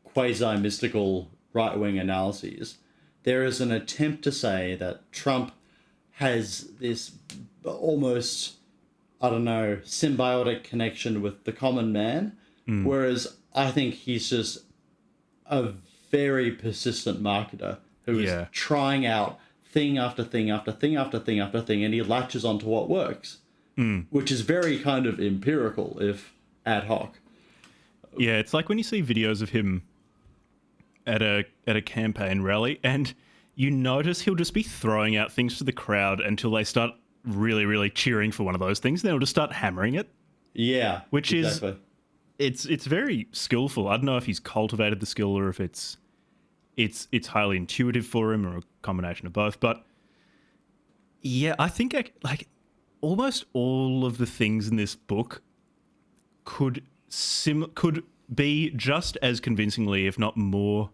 quasi-mystical right-wing analyses, there is an attempt to say that Trump has this almost, I don't know, symbiotic connection with the common man, whereas I think he's just a very persistent marketer who is trying out thing after thing after thing after thing after thing, and he latches onto what works, which is very kind of empirical, if ad hoc. Yeah, it's like when you see videos of him at a campaign rally, and you notice he'll just be throwing out things to the crowd until they start really, really cheering for one of those things, and then he'll just start hammering it. Yeah, which exactly. It's very skillful. I don't know if he's cultivated the skill or if it's highly intuitive for him or a combination of both. But yeah, I think like almost all of the things in this book could be just as convincingly, if not more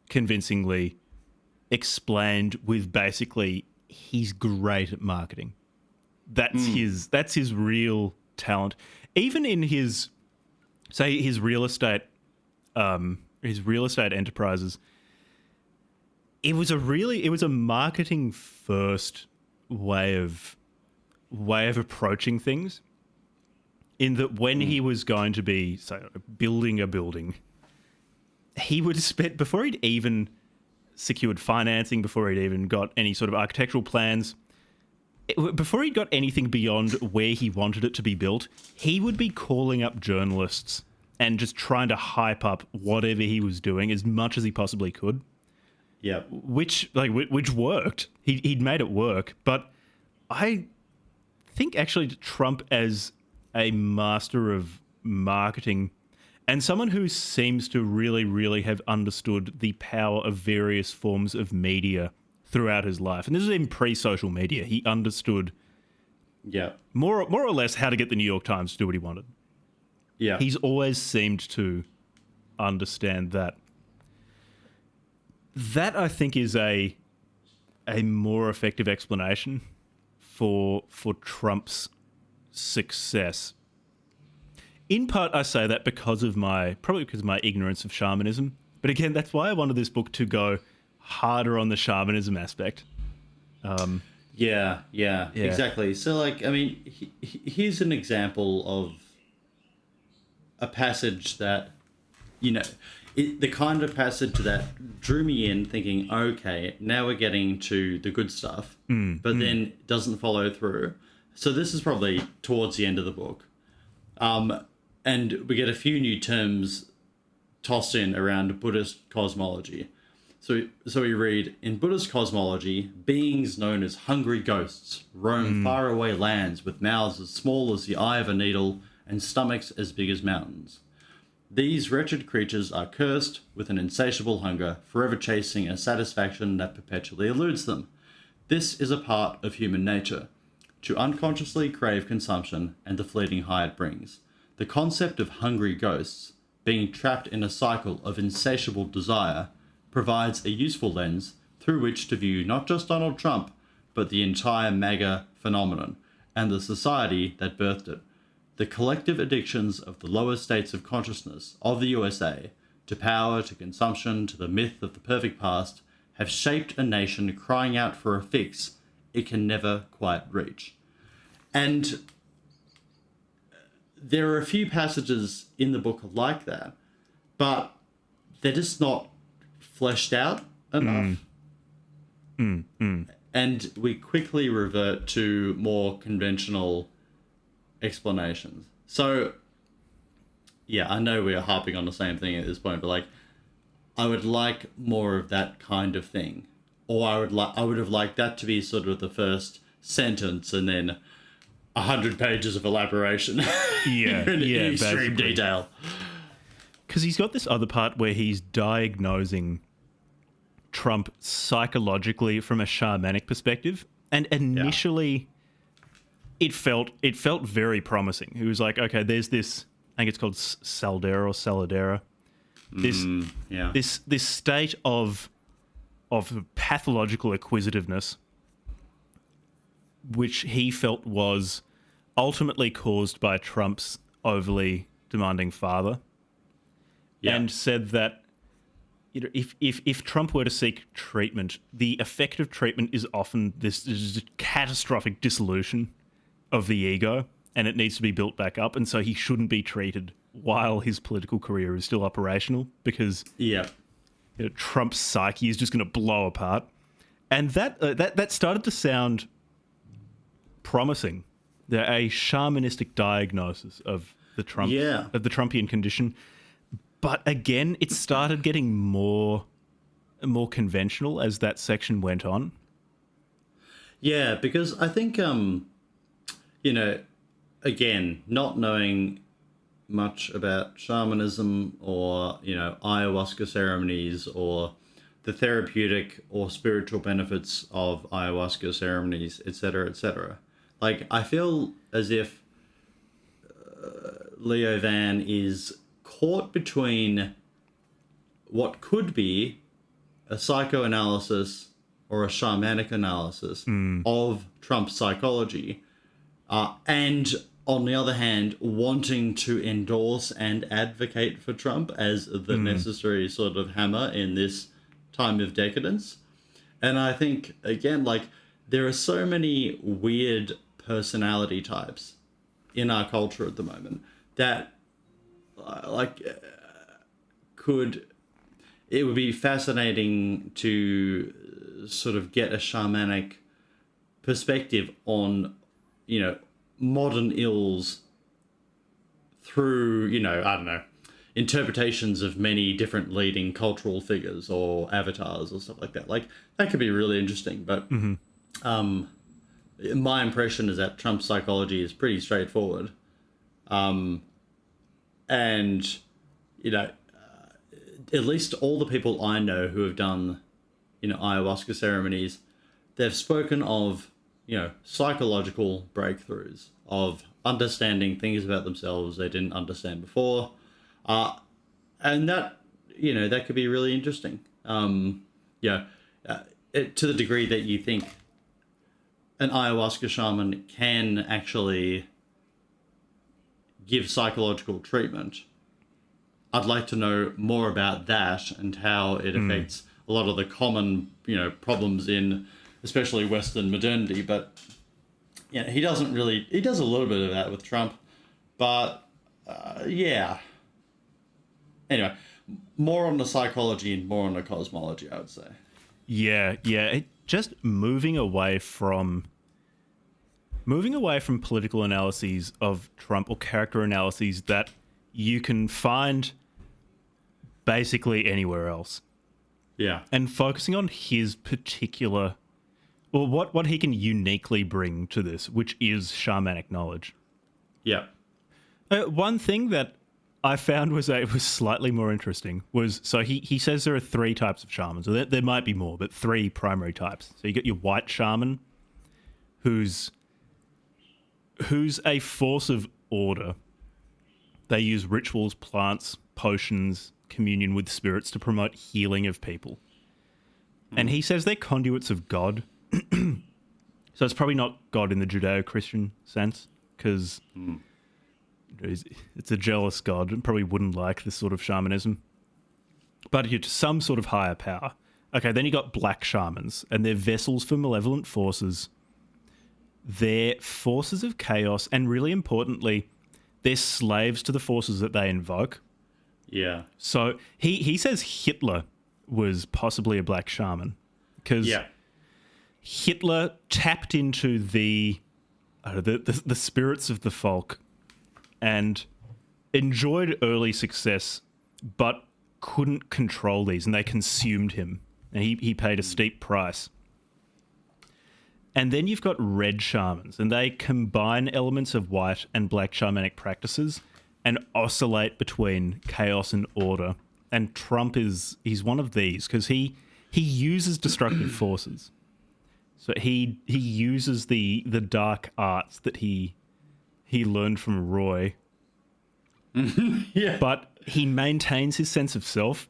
convincingly, explained with basically he's great at marketing. That's his real talent. Even in his real estate enterprises, it was a marketing first way of approaching things. In that when he was going to be, say, building a building, he would spend, before he'd even secured financing, before he'd even got any sort of architectural plans, before he'd got anything beyond where he wanted it to be built, he would be calling up journalists and just trying to hype up whatever he was doing as much as he possibly could. Yeah. which worked. He'd made it work, but I think actually Trump as a master of marketing and someone who seems to really, really have understood the power of various forms of media throughout his life. And this is even pre-social media. He understood Yeah. more or less how to get the New York Times to do what he wanted. Yeah. He's always seemed to understand that. That, I think, is a more effective explanation for Trump's success. In part, I say that because of my ignorance of shamanism. But again, that's why I wanted this book to go harder on the shamanism aspect. Yeah, exactly. So, like, I mean, here's an example of a passage that, the kind of passage that drew me in thinking, okay, now we're getting to the good stuff, but then doesn't follow through. So this is probably towards the end of the book. And we get a few new terms tossed in around Buddhist cosmology. So we read, in Buddhist cosmology, beings known as hungry ghosts roam faraway lands with mouths as small as the eye of a needle and stomachs as big as mountains. These wretched creatures are cursed with an insatiable hunger, forever chasing a satisfaction that perpetually eludes them. This is a part of human nature, to unconsciously crave consumption and the fleeting high it brings. The concept of hungry ghosts, being trapped in a cycle of insatiable desire, provides a useful lens through which to view not just Donald Trump, but the entire MAGA phenomenon and the society that birthed it. The collective addictions of the lower states of consciousness of the USA, to power, to consumption, to the myth of the perfect past, have shaped a nation crying out for a fix it can never quite reach. And there are a few passages in the book like that, but they're just not fleshed out enough. And we quickly revert to more conventional explanations. So, yeah, I know we are harping on the same thing at this point, but like, I would like more of that kind of thing, or I would have liked that to be sort of the first sentence and then 100 pages of elaboration. in extreme detail. Because he's got this other part where he's diagnosing Trump psychologically from a shamanic perspective, and initially it felt very promising. He was like, okay, there's this, I think it's called Saldera or Saladera, this state of pathological acquisitiveness, which he felt was ultimately caused by Trump's overly demanding father, and said that if Trump were to seek treatment, the effective treatment is often this catastrophic dissolution of the ego, and it needs to be built back up, and so he shouldn't be treated while his political career is still operational, because Trump's psyche is just going to blow apart. And that started to sound promising. A shamanistic diagnosis of the Trumpian condition. But again, it started getting more conventional as that section went on. Yeah, because I think again, not knowing much about shamanism or, ayahuasca ceremonies or the therapeutic or spiritual benefits of ayahuasca ceremonies, etc., etc. Like, I feel as if Leo Van is caught between what could be a psychoanalysis or a shamanic analysis of Trump's psychology, and on the other hand, wanting to endorse and advocate for Trump as the necessary sort of hammer in this time of decadence. And I think, again, like, there are so many weird personality types in our culture at the moment that, it would be fascinating to sort of get a shamanic perspective on, modern ills through, I don't know, interpretations of many different leading cultural figures or avatars or stuff like that. Like, that could be really interesting. But my impression is that Trump's psychology is pretty straightforward. And, you know, at least all the people I know who have done, you know, ayahuasca ceremonies, they've spoken of, you know, psychological breakthroughs, of understanding things about themselves they didn't understand before. And that, you know, that could be really interesting. To the degree that you think an ayahuasca shaman can actually give psychological treatment, I'd like to know more about that and how it affects a lot of the common, you know, problems in especially Western modernity. But, you know, he does a little bit of that with Trump, but yeah. Anyway, more on the psychology and more on the cosmology, I would say. Yeah. Just moving away from political analyses of Trump or character analyses that you can find basically anywhere else. Yeah. And focusing on his particular, or what he can uniquely bring to this, which is shamanic knowledge. Yeah. One thing that I found was slightly more interesting was, so he says there are 3 types of shamans. Or there might be more, but 3 primary types. So you get your white shaman, who's a force of order. They use rituals, plants, potions, communion with spirits to promote healing of people. And he says they're conduits of God. So it's probably not God in the Judeo-Christian sense, because it's a jealous God and probably wouldn't like this sort of shamanism. But you're to some sort of higher power. Okay, then you got black shamans, and they're vessels for malevolent forces. They're forces of chaos, and really importantly, they're slaves to the forces that they invoke. Yeah. So he says Hitler was possibly a black shaman, because Hitler tapped into the spirits of the folk and enjoyed early success, but couldn't control these, and they consumed him, and he paid a steep price. And then you've got red shamans, and they combine elements of white and black shamanic practices and oscillate between chaos and order. And Trump he's one of these, because he uses destructive forces. So he uses the dark arts that he learned from Roy. Yeah. But he maintains his sense of self.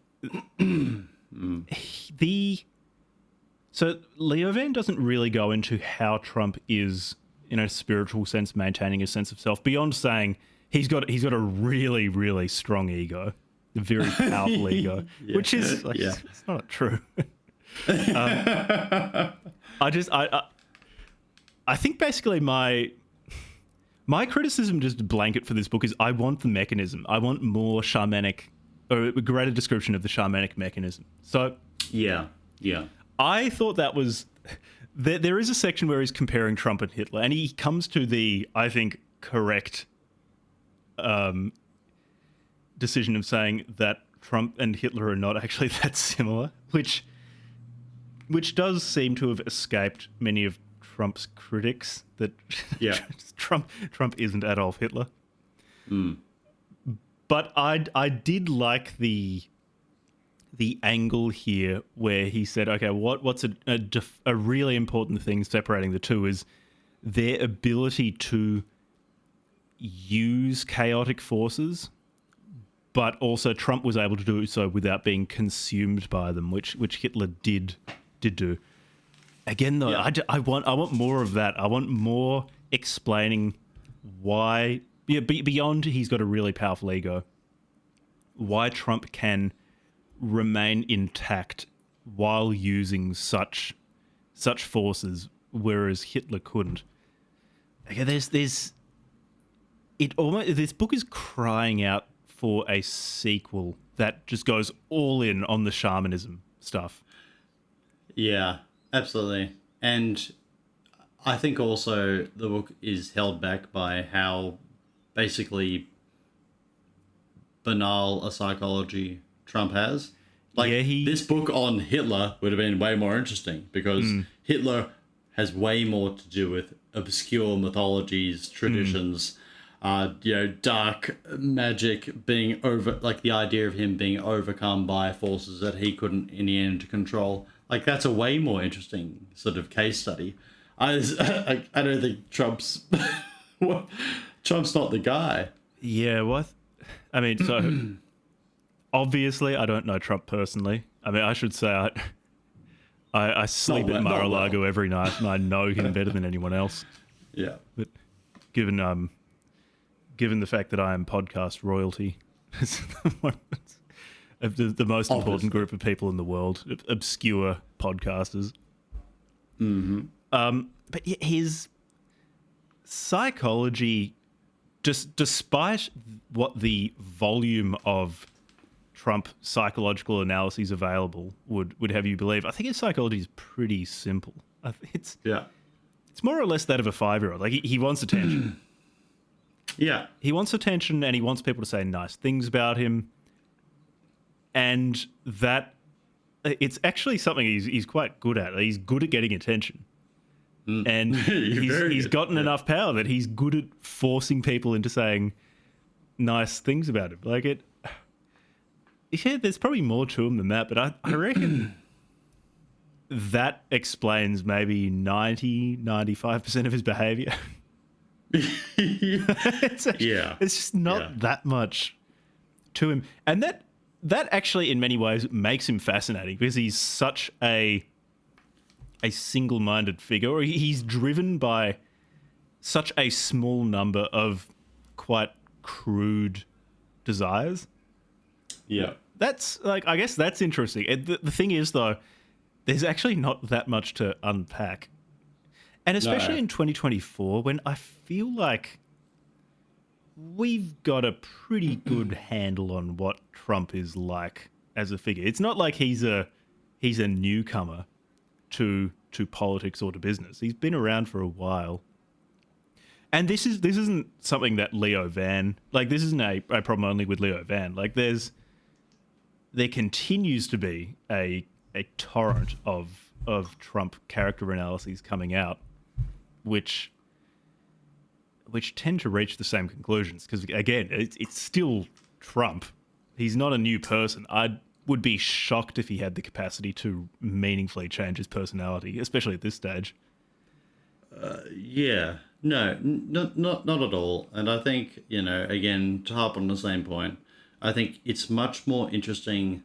So Leo Van doesn't really go into how Trump is, in a spiritual sense, maintaining a sense of self, beyond saying he's got a really, really strong ego, a very powerful ego, which is it's not true. I think basically my criticism, just blanket for this book, is I want the mechanism. I want more shamanic, or a greater description of the shamanic mechanism. So yeah. I thought that was... There is a section where he's comparing Trump and Hitler, and he comes to the, I think, correct decision of saying that Trump and Hitler are not actually that similar, which does seem to have escaped many of Trump's critics, that Trump isn't Adolf Hitler. But I did like the angle here where he said, okay, what's a really important thing separating the two is their ability to use chaotic forces, but also Trump was able to do so without being consumed by them, which Hitler did do. Again, though, I want more of that. I want more explaining why, beyond he's got a really powerful ego, why Trump can remain intact while using such forces, whereas Hitler couldn't. Okay, this book is crying out for a sequel that just goes all in on the shamanism stuff. Yeah, absolutely. And I think also the book is held back by how basically banal a psychology Trump has. Like, Yeah, this book on Hitler would have been way more interesting because Hitler has way more to do with obscure mythologies, traditions, dark magic being like the idea of him being overcome by forces that he couldn't in the end control. Like, that's a way more interesting sort of case study. I don't think Trump's not the guy. Yeah, what? I mean, so obviously I don't know Trump personally. I mean, I should say I sleep at Mar-a-Lago every night and I know him better than anyone else. Yeah. But given the fact that I am podcast royalty, the most important group of people in the world, obscure podcasters. Mm-hmm. But his psychology, just despite what the volume of Trump psychological analyses available would have you believe, I think his psychology is pretty simple. It's more or less that of a 5-year-old. Like, he wants attention. Yeah. He wants attention and he wants people to say nice things about him. And that it's actually something he's quite good at. He's good at getting attention. And he's gotten enough power that he's good at forcing people into saying nice things about him. Like, there's probably more to him than that, but I reckon that explains maybe 95% of his behavior. It's just not that much to him. And that actually in many ways makes him fascinating because he's such a single-minded figure, or he's driven by such a small number of quite crude desires. Yeah. That's like, I guess that's interesting. The thing is, though, there's actually not that much to unpack. And especially in 2024, when I feel like we've got a pretty good handle on what Trump is like as a figure. It's not like he's a newcomer to politics or to business. He's been around for a while. And this isn't something that Leo Van, like, this isn't a problem only with Leo Van. Like, there continues to be a torrent of Trump character analyses coming out, which tend to reach the same conclusions. Because, again, it's still Trump. He's not a new person. I would be shocked if he had the capacity to meaningfully change his personality, especially at this stage. Yeah. No, not at all. And I think, again, to harp on the same point, I think it's much more interesting,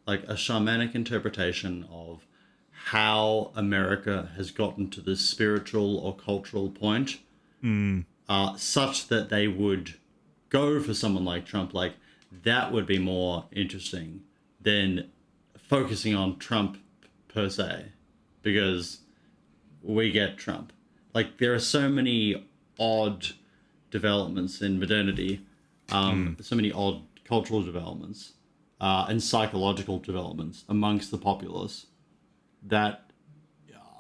like a shamanic interpretation of how America has gotten to this spiritual or cultural point, such that they would go for someone like Trump. Like, that would be more interesting than focusing on Trump per se, because we get Trump. Like, there are so many odd developments in modernity, so many odd cultural developments and psychological developments amongst the populace, that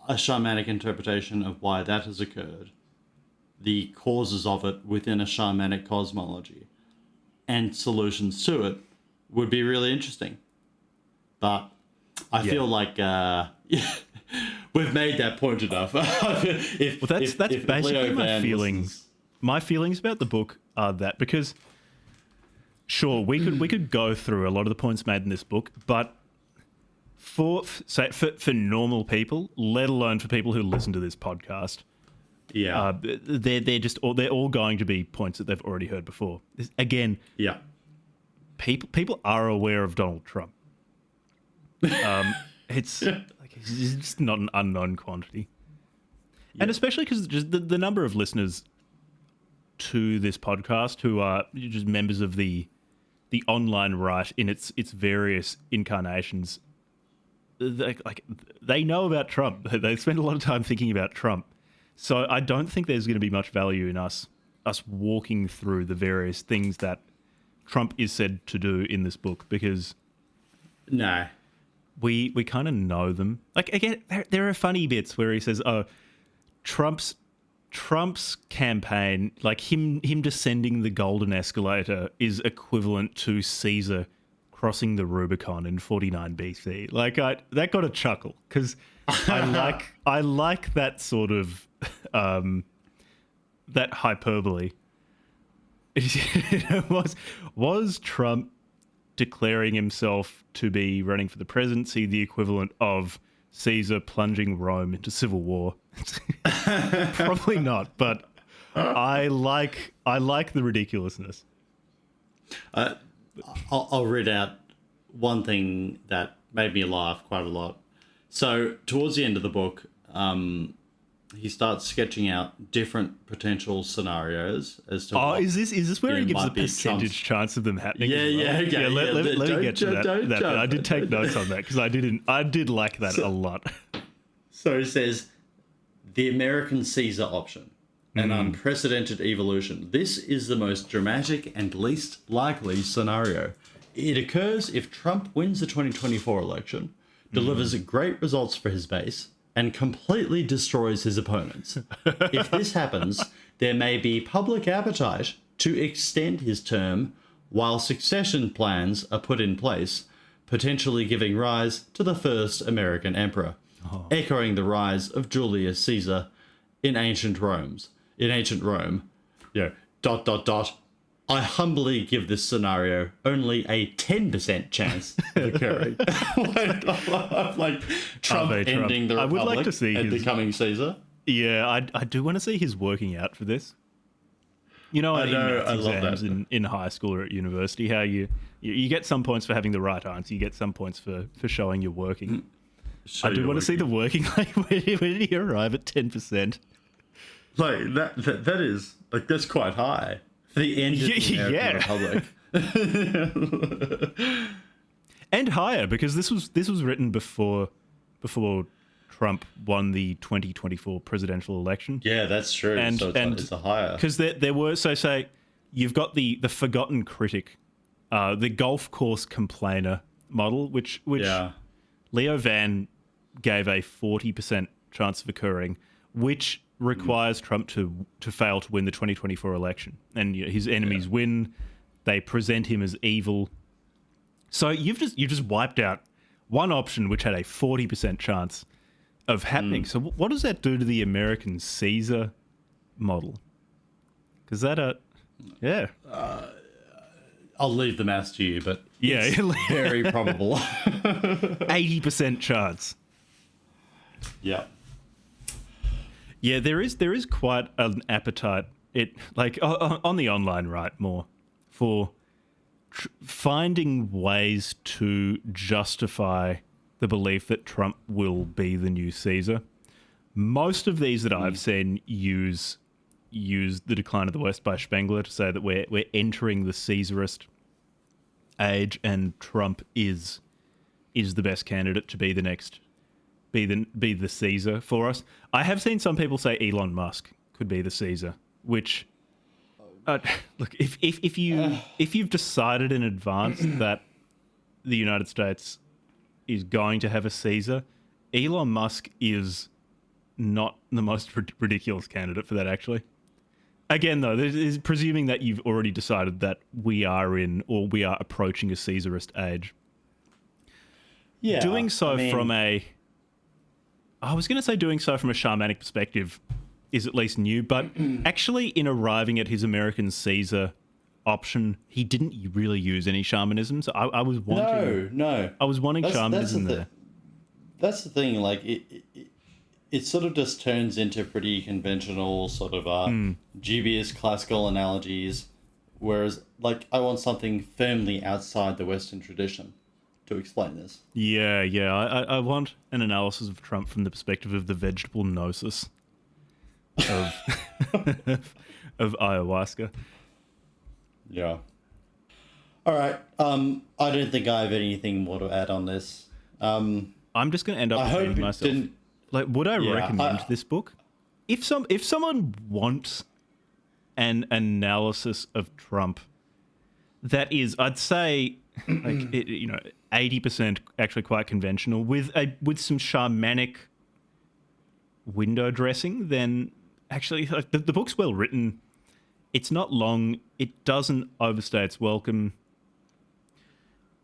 a shamanic interpretation of why that has occurred, the causes of it within a shamanic cosmology, and solutions to it would be really interesting. But I feel like we've made that point enough. That's basically my feelings. My feelings about the book are that, because sure, we could go through a lot of the points made in this book, but for normal people, let alone for people who listen to this podcast, they're all going to be points that they've already heard before. Again, people are aware of Donald Trump. It's just not an unknown quantity, and especially because just the number of listeners to this podcast who are just members of the online right in its various incarnations, they know about Trump. They spend a lot of time thinking about Trump. So I don't think there's going to be much value in us walking through the various things that Trump is said to do in this book, because we kind of know them. Like, again, there are funny bits where he says, "Oh, Trump's Trump's campaign, like him descending the golden escalator, is equivalent to Caesar crossing the Rubicon in 49 BC. Like that got a chuckle because I like that sort of that hyperbole. Was Trump declaring himself to be running for the presidency the equivalent of Caesar plunging Rome into civil war? Probably not, but I like the ridiculousness. I'll read out one thing that made me laugh quite a lot. So towards the end of the book, he starts sketching out different potential scenarios as to. Oh, is this where he gives a percentage chance of them happening? Yeah. Let me get to that. I did take notes on that because I did like that a lot. So he says, the American Caesar option, an unprecedented evolution. This is the most dramatic and least likely scenario. It occurs if Trump wins the 2024 election, delivers great results for his base, and completely destroys his opponents. If this happens, there may be public appetite to extend his term while succession plans are put in place, potentially giving rise to the first American emperor, echoing the rise of Julius Caesar in ancient Rome. I humbly give this scenario only a 10% chance of occurring. like Trump ending the Republic, I would like to see and becoming Caesar. Yeah, I do want to see his working out for this. You know, I love that. In high school or at university, how you get some points for having the right answer, you get some points for showing you're working. I do want to see the working, like where did he arrive at 10%? Like that is like that's quite high. The end of the American Republic. And higher, because this was written before Trump won the 2024 presidential election. Yeah, that's true. And it's a higher. Because there were, so say, you've got the forgotten critic, the golf course complainer model, which Leo Van gave a 40% chance of occurring, which requires Trump to fail to win the 2024 election. And his enemies win. They present him as evil. So you've just wiped out one option which had a 40% chance of happening. So what does that do to the American Caesar model? Because that, I'll leave the maths to you, but it's very probable. 80% chance. Yeah. Yeah, there is quite an appetite, on the online, right, more, for finding ways to justify the belief that Trump will be the new Caesar. Most of these that I've seen use The Decline of the West by Spengler to say that we're entering the Caesarist age and Trump is the best candidate to be the next... Be the Caesar for us. I have seen some people say Elon Musk could be the Caesar, which look, if you've decided in advance that the United States is going to have a Caesar, Elon Musk is not the most ridiculous candidate for that, actually. Again, though, this is presuming that you've already decided that we are approaching a Caesarist age. Yeah, doing so from a shamanic perspective is at least new, but actually in arriving at his American Caesar option, he didn't really use any shamanism. So I was wanting... No. I was wanting shamanism there. That's the thing, like, it sort of just turns into pretty conventional sort of dubious classical analogies, whereas, like, I want something firmly outside the Western tradition to explain this. Yeah. I want an analysis of Trump from the perspective of the vegetable gnosis of ayahuasca. Yeah. All right. I don't think I have anything more to add on this. I'm just going to end up repeating myself. Like, would I recommend this book? If someone wants an analysis of Trump that is, I'd say, like 80% actually quite conventional with some shamanic window dressing, then actually, like, the book's well written. It's not long. It doesn't overstay its welcome.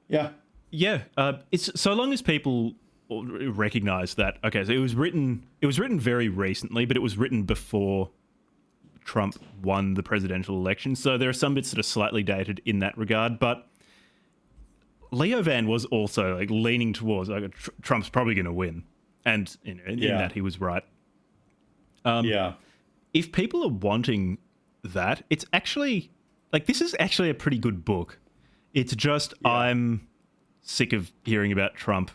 Yeah. Yeah, it's so long as people recognize that. Okay, so it was written very recently, but it was written before Trump won the presidential election. So there are some bits that are slightly dated in that regard, but Leo Van was also like leaning towards like Trump's probably going to win, and in that he was right. Yeah. If people are wanting that, it's actually like this is actually a pretty good book. It's just I'm sick of hearing about Trump,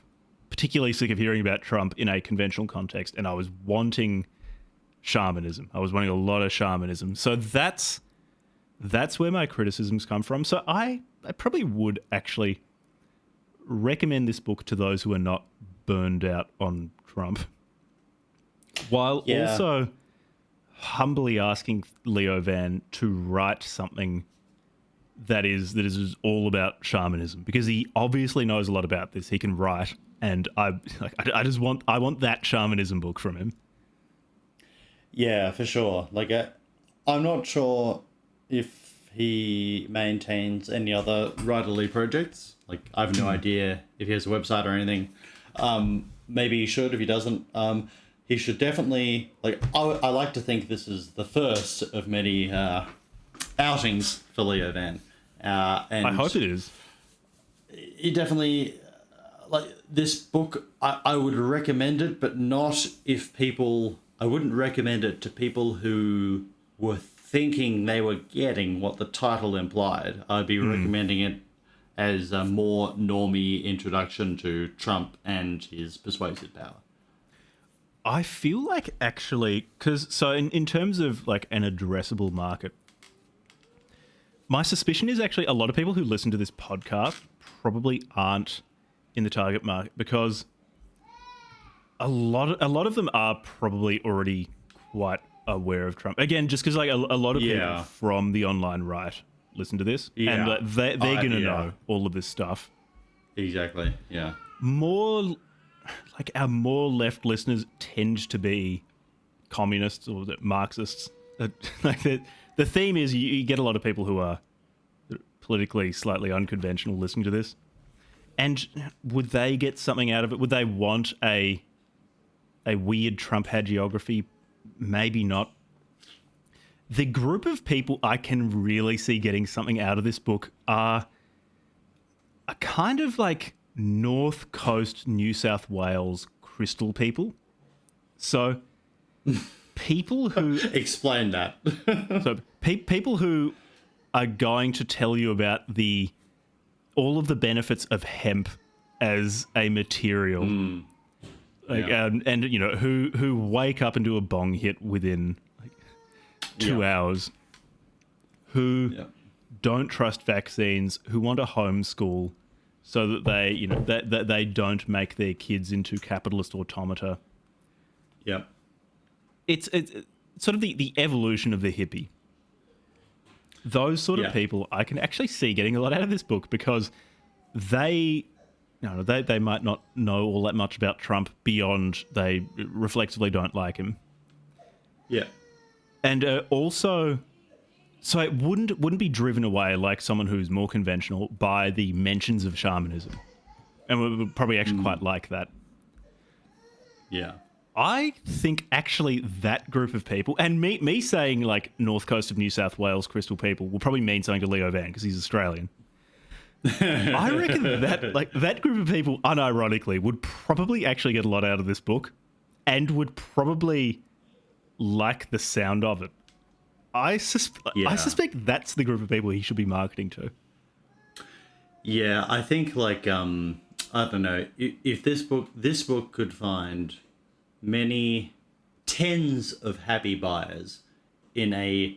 particularly sick of hearing about Trump in a conventional context, and I was wanting shamanism. I was wanting a lot of shamanism. So that's where my criticisms come from. So I probably would actually recommend this book to those who are not burned out on Trump, while also humbly asking Leo Van to write something that is all about shamanism, because he obviously knows a lot about this. He can write, and I want that shamanism book from him. Yeah, for sure. Like, I'm not sure if he maintains any other writerly projects. Like, I have no idea if he has a website or anything. Maybe he should. If he doesn't, he should definitely. Like, I like to think this is the first of many outings for Leo Van. And I hope it is. He definitely like this book. I would recommend it, but not if people. I wouldn't recommend it to people who were thinking they were getting what the title implied. I'd be recommending it as a more normie introduction to Trump and his persuasive power. I feel like actually, because in terms of like an addressable market, my suspicion is actually a lot of people who listen to this podcast probably aren't in the target market, because a lot of them are probably already quite aware of Trump. Again, just because like a lot of people from the online right listen to this, and they're going to know all of this stuff. Exactly. Yeah. More like our more left listeners tend to be communists or Marxists. Like the theme is you get a lot of people who are politically slightly unconventional listening to this. And would they get something out of it? Would they want a weird Trump hagiography? Maybe not. The group of people I can really see getting something out of this book are a kind of like North Coast New South Wales crystal people. So people who... Explain that. So people who are going to tell you about all of the benefits of hemp as a material. Like, and you know, who wake up and do a bong hit within like 2 hours, who don't trust vaccines, who want to homeschool so that they, you know, that they don't make their kids into capitalist automata. Yeah. It's sort of the evolution of the hippie. Those sort of people I can actually see getting a lot out of this book, because they might not know all that much about Trump beyond they reflexively don't like him. Yeah. And also, so it wouldn't be driven away like someone who's more conventional by the mentions of shamanism. And we would probably actually quite like that. Yeah. I think actually that group of people, and me saying like North Coast of New South Wales crystal people will probably mean something to Leo Van because he's Australian. I reckon that group of people, unironically, would probably actually get a lot out of this book, and would probably like the sound of it. I suspect that's the group of people he should be marketing to. Yeah, I think like I don't know if this book could find many tens of happy buyers in a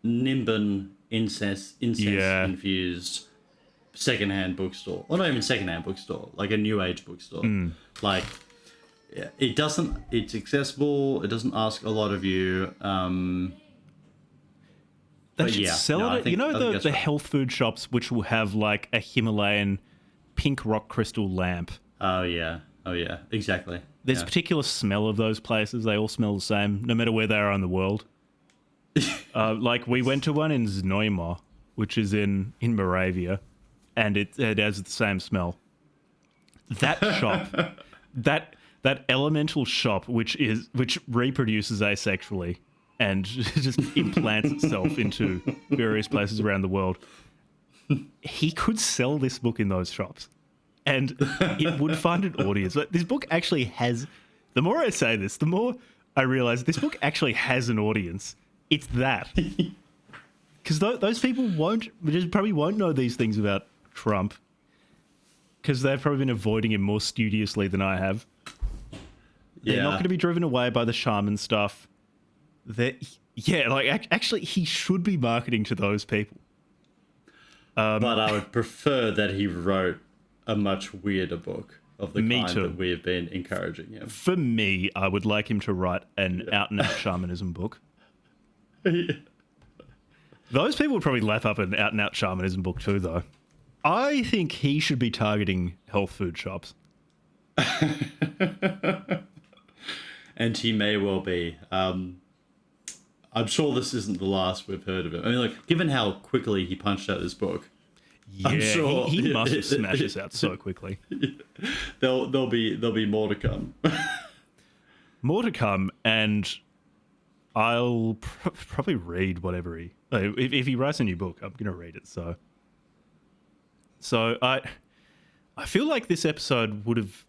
Nimbin incest infused secondhand bookstore, or not even secondhand bookstore, like a new age bookstore. Like, it's accessible. It doesn't ask a lot of you. They should sell it. You know the health food shops which will have like a Himalayan pink rock crystal lamp. Oh yeah. Oh yeah, exactly. There's a particular smell of those places. They all smell the same, no matter where they are in the world. Like we went to one in Znojmo, which is in Moravia, and it has the same smell. That shop, that elemental shop, which reproduces asexually and just implants itself into various places around the world. He could sell this book in those shops, and it would find an audience. Like, this book actually has. The more I say this, the more I realize this book actually has an audience. It's that. Because those people probably won't know these things about Trump, because they've probably been avoiding him more studiously than I have. They're not going to be driven away by the shaman stuff. Actually, he should be marketing to those people. But I would prefer that he wrote a much weirder book of the kind that we have been encouraging him. For me, I would like him to write an out-and-out shamanism book. Yeah. Those people would probably lap up an out-and-out shamanism book too, though. I think he should be targeting health food shops. And he may well be. I'm sure this isn't the last we've heard of him. I mean, like, given how quickly he punched out this book, I'm sure he must have smashed this out so quickly. There'll be more to come. More to come, and I'll probably read whatever if he writes a new book, I'm gonna read it. So I feel like this episode would have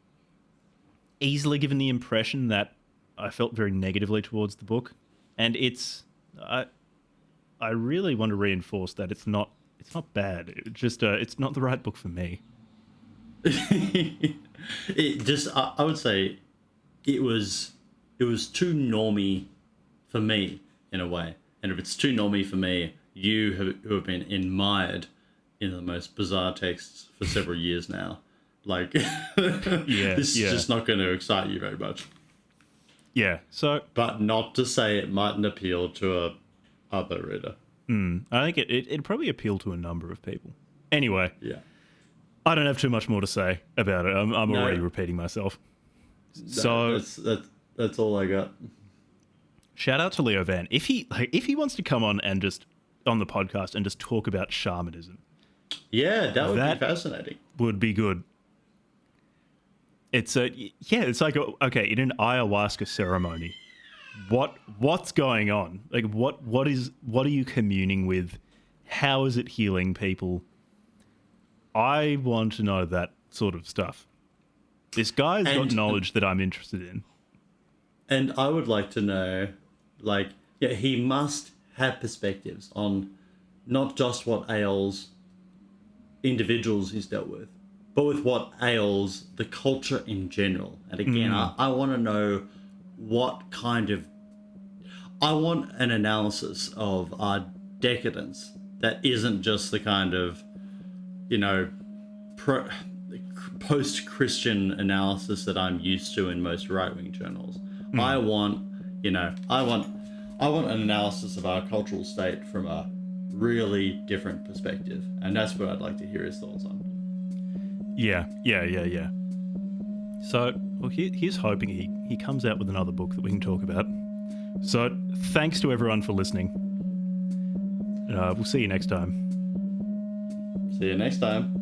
easily given the impression that I felt very negatively towards the book, and I really want to reinforce that it's not bad. It just it's not the right book for me. I would say it was too normie for me in a way, and if it's too normie for me, who have been mired in the most bizarre texts for several years now, like this is just not going to excite you very much. Yeah. So, but not to say it mightn't appeal to a other reader. I think it'd probably appeal to a number of people. Anyway, yeah, I don't have too much more to say about it. I'm already repeating myself. So that's all I got. Shout out to Leo Van. If he wants to come on and just on the podcast and just talk about shamanism. Yeah, that would be fascinating. Would be good. It's like in an ayahuasca ceremony. What's going on? Like what are you communing with? How is it healing people? I want to know that sort of stuff. This guy's got knowledge that I'm interested in. And I would like to know, he must have perspectives on not just what ails individuals he's dealt with, but with what ails the culture in general. And again, I want to know I want an analysis of our decadence that isn't just the kind of, post-Christian analysis that I'm used to in most right-wing journals. I want an analysis of our cultural state from a really different perspective, and that's what I'd like to hear his thoughts on. Yeah. So, well, here's hoping he comes out with another book that we can talk about. So, thanks to everyone for listening. We'll see you next time. See you next time.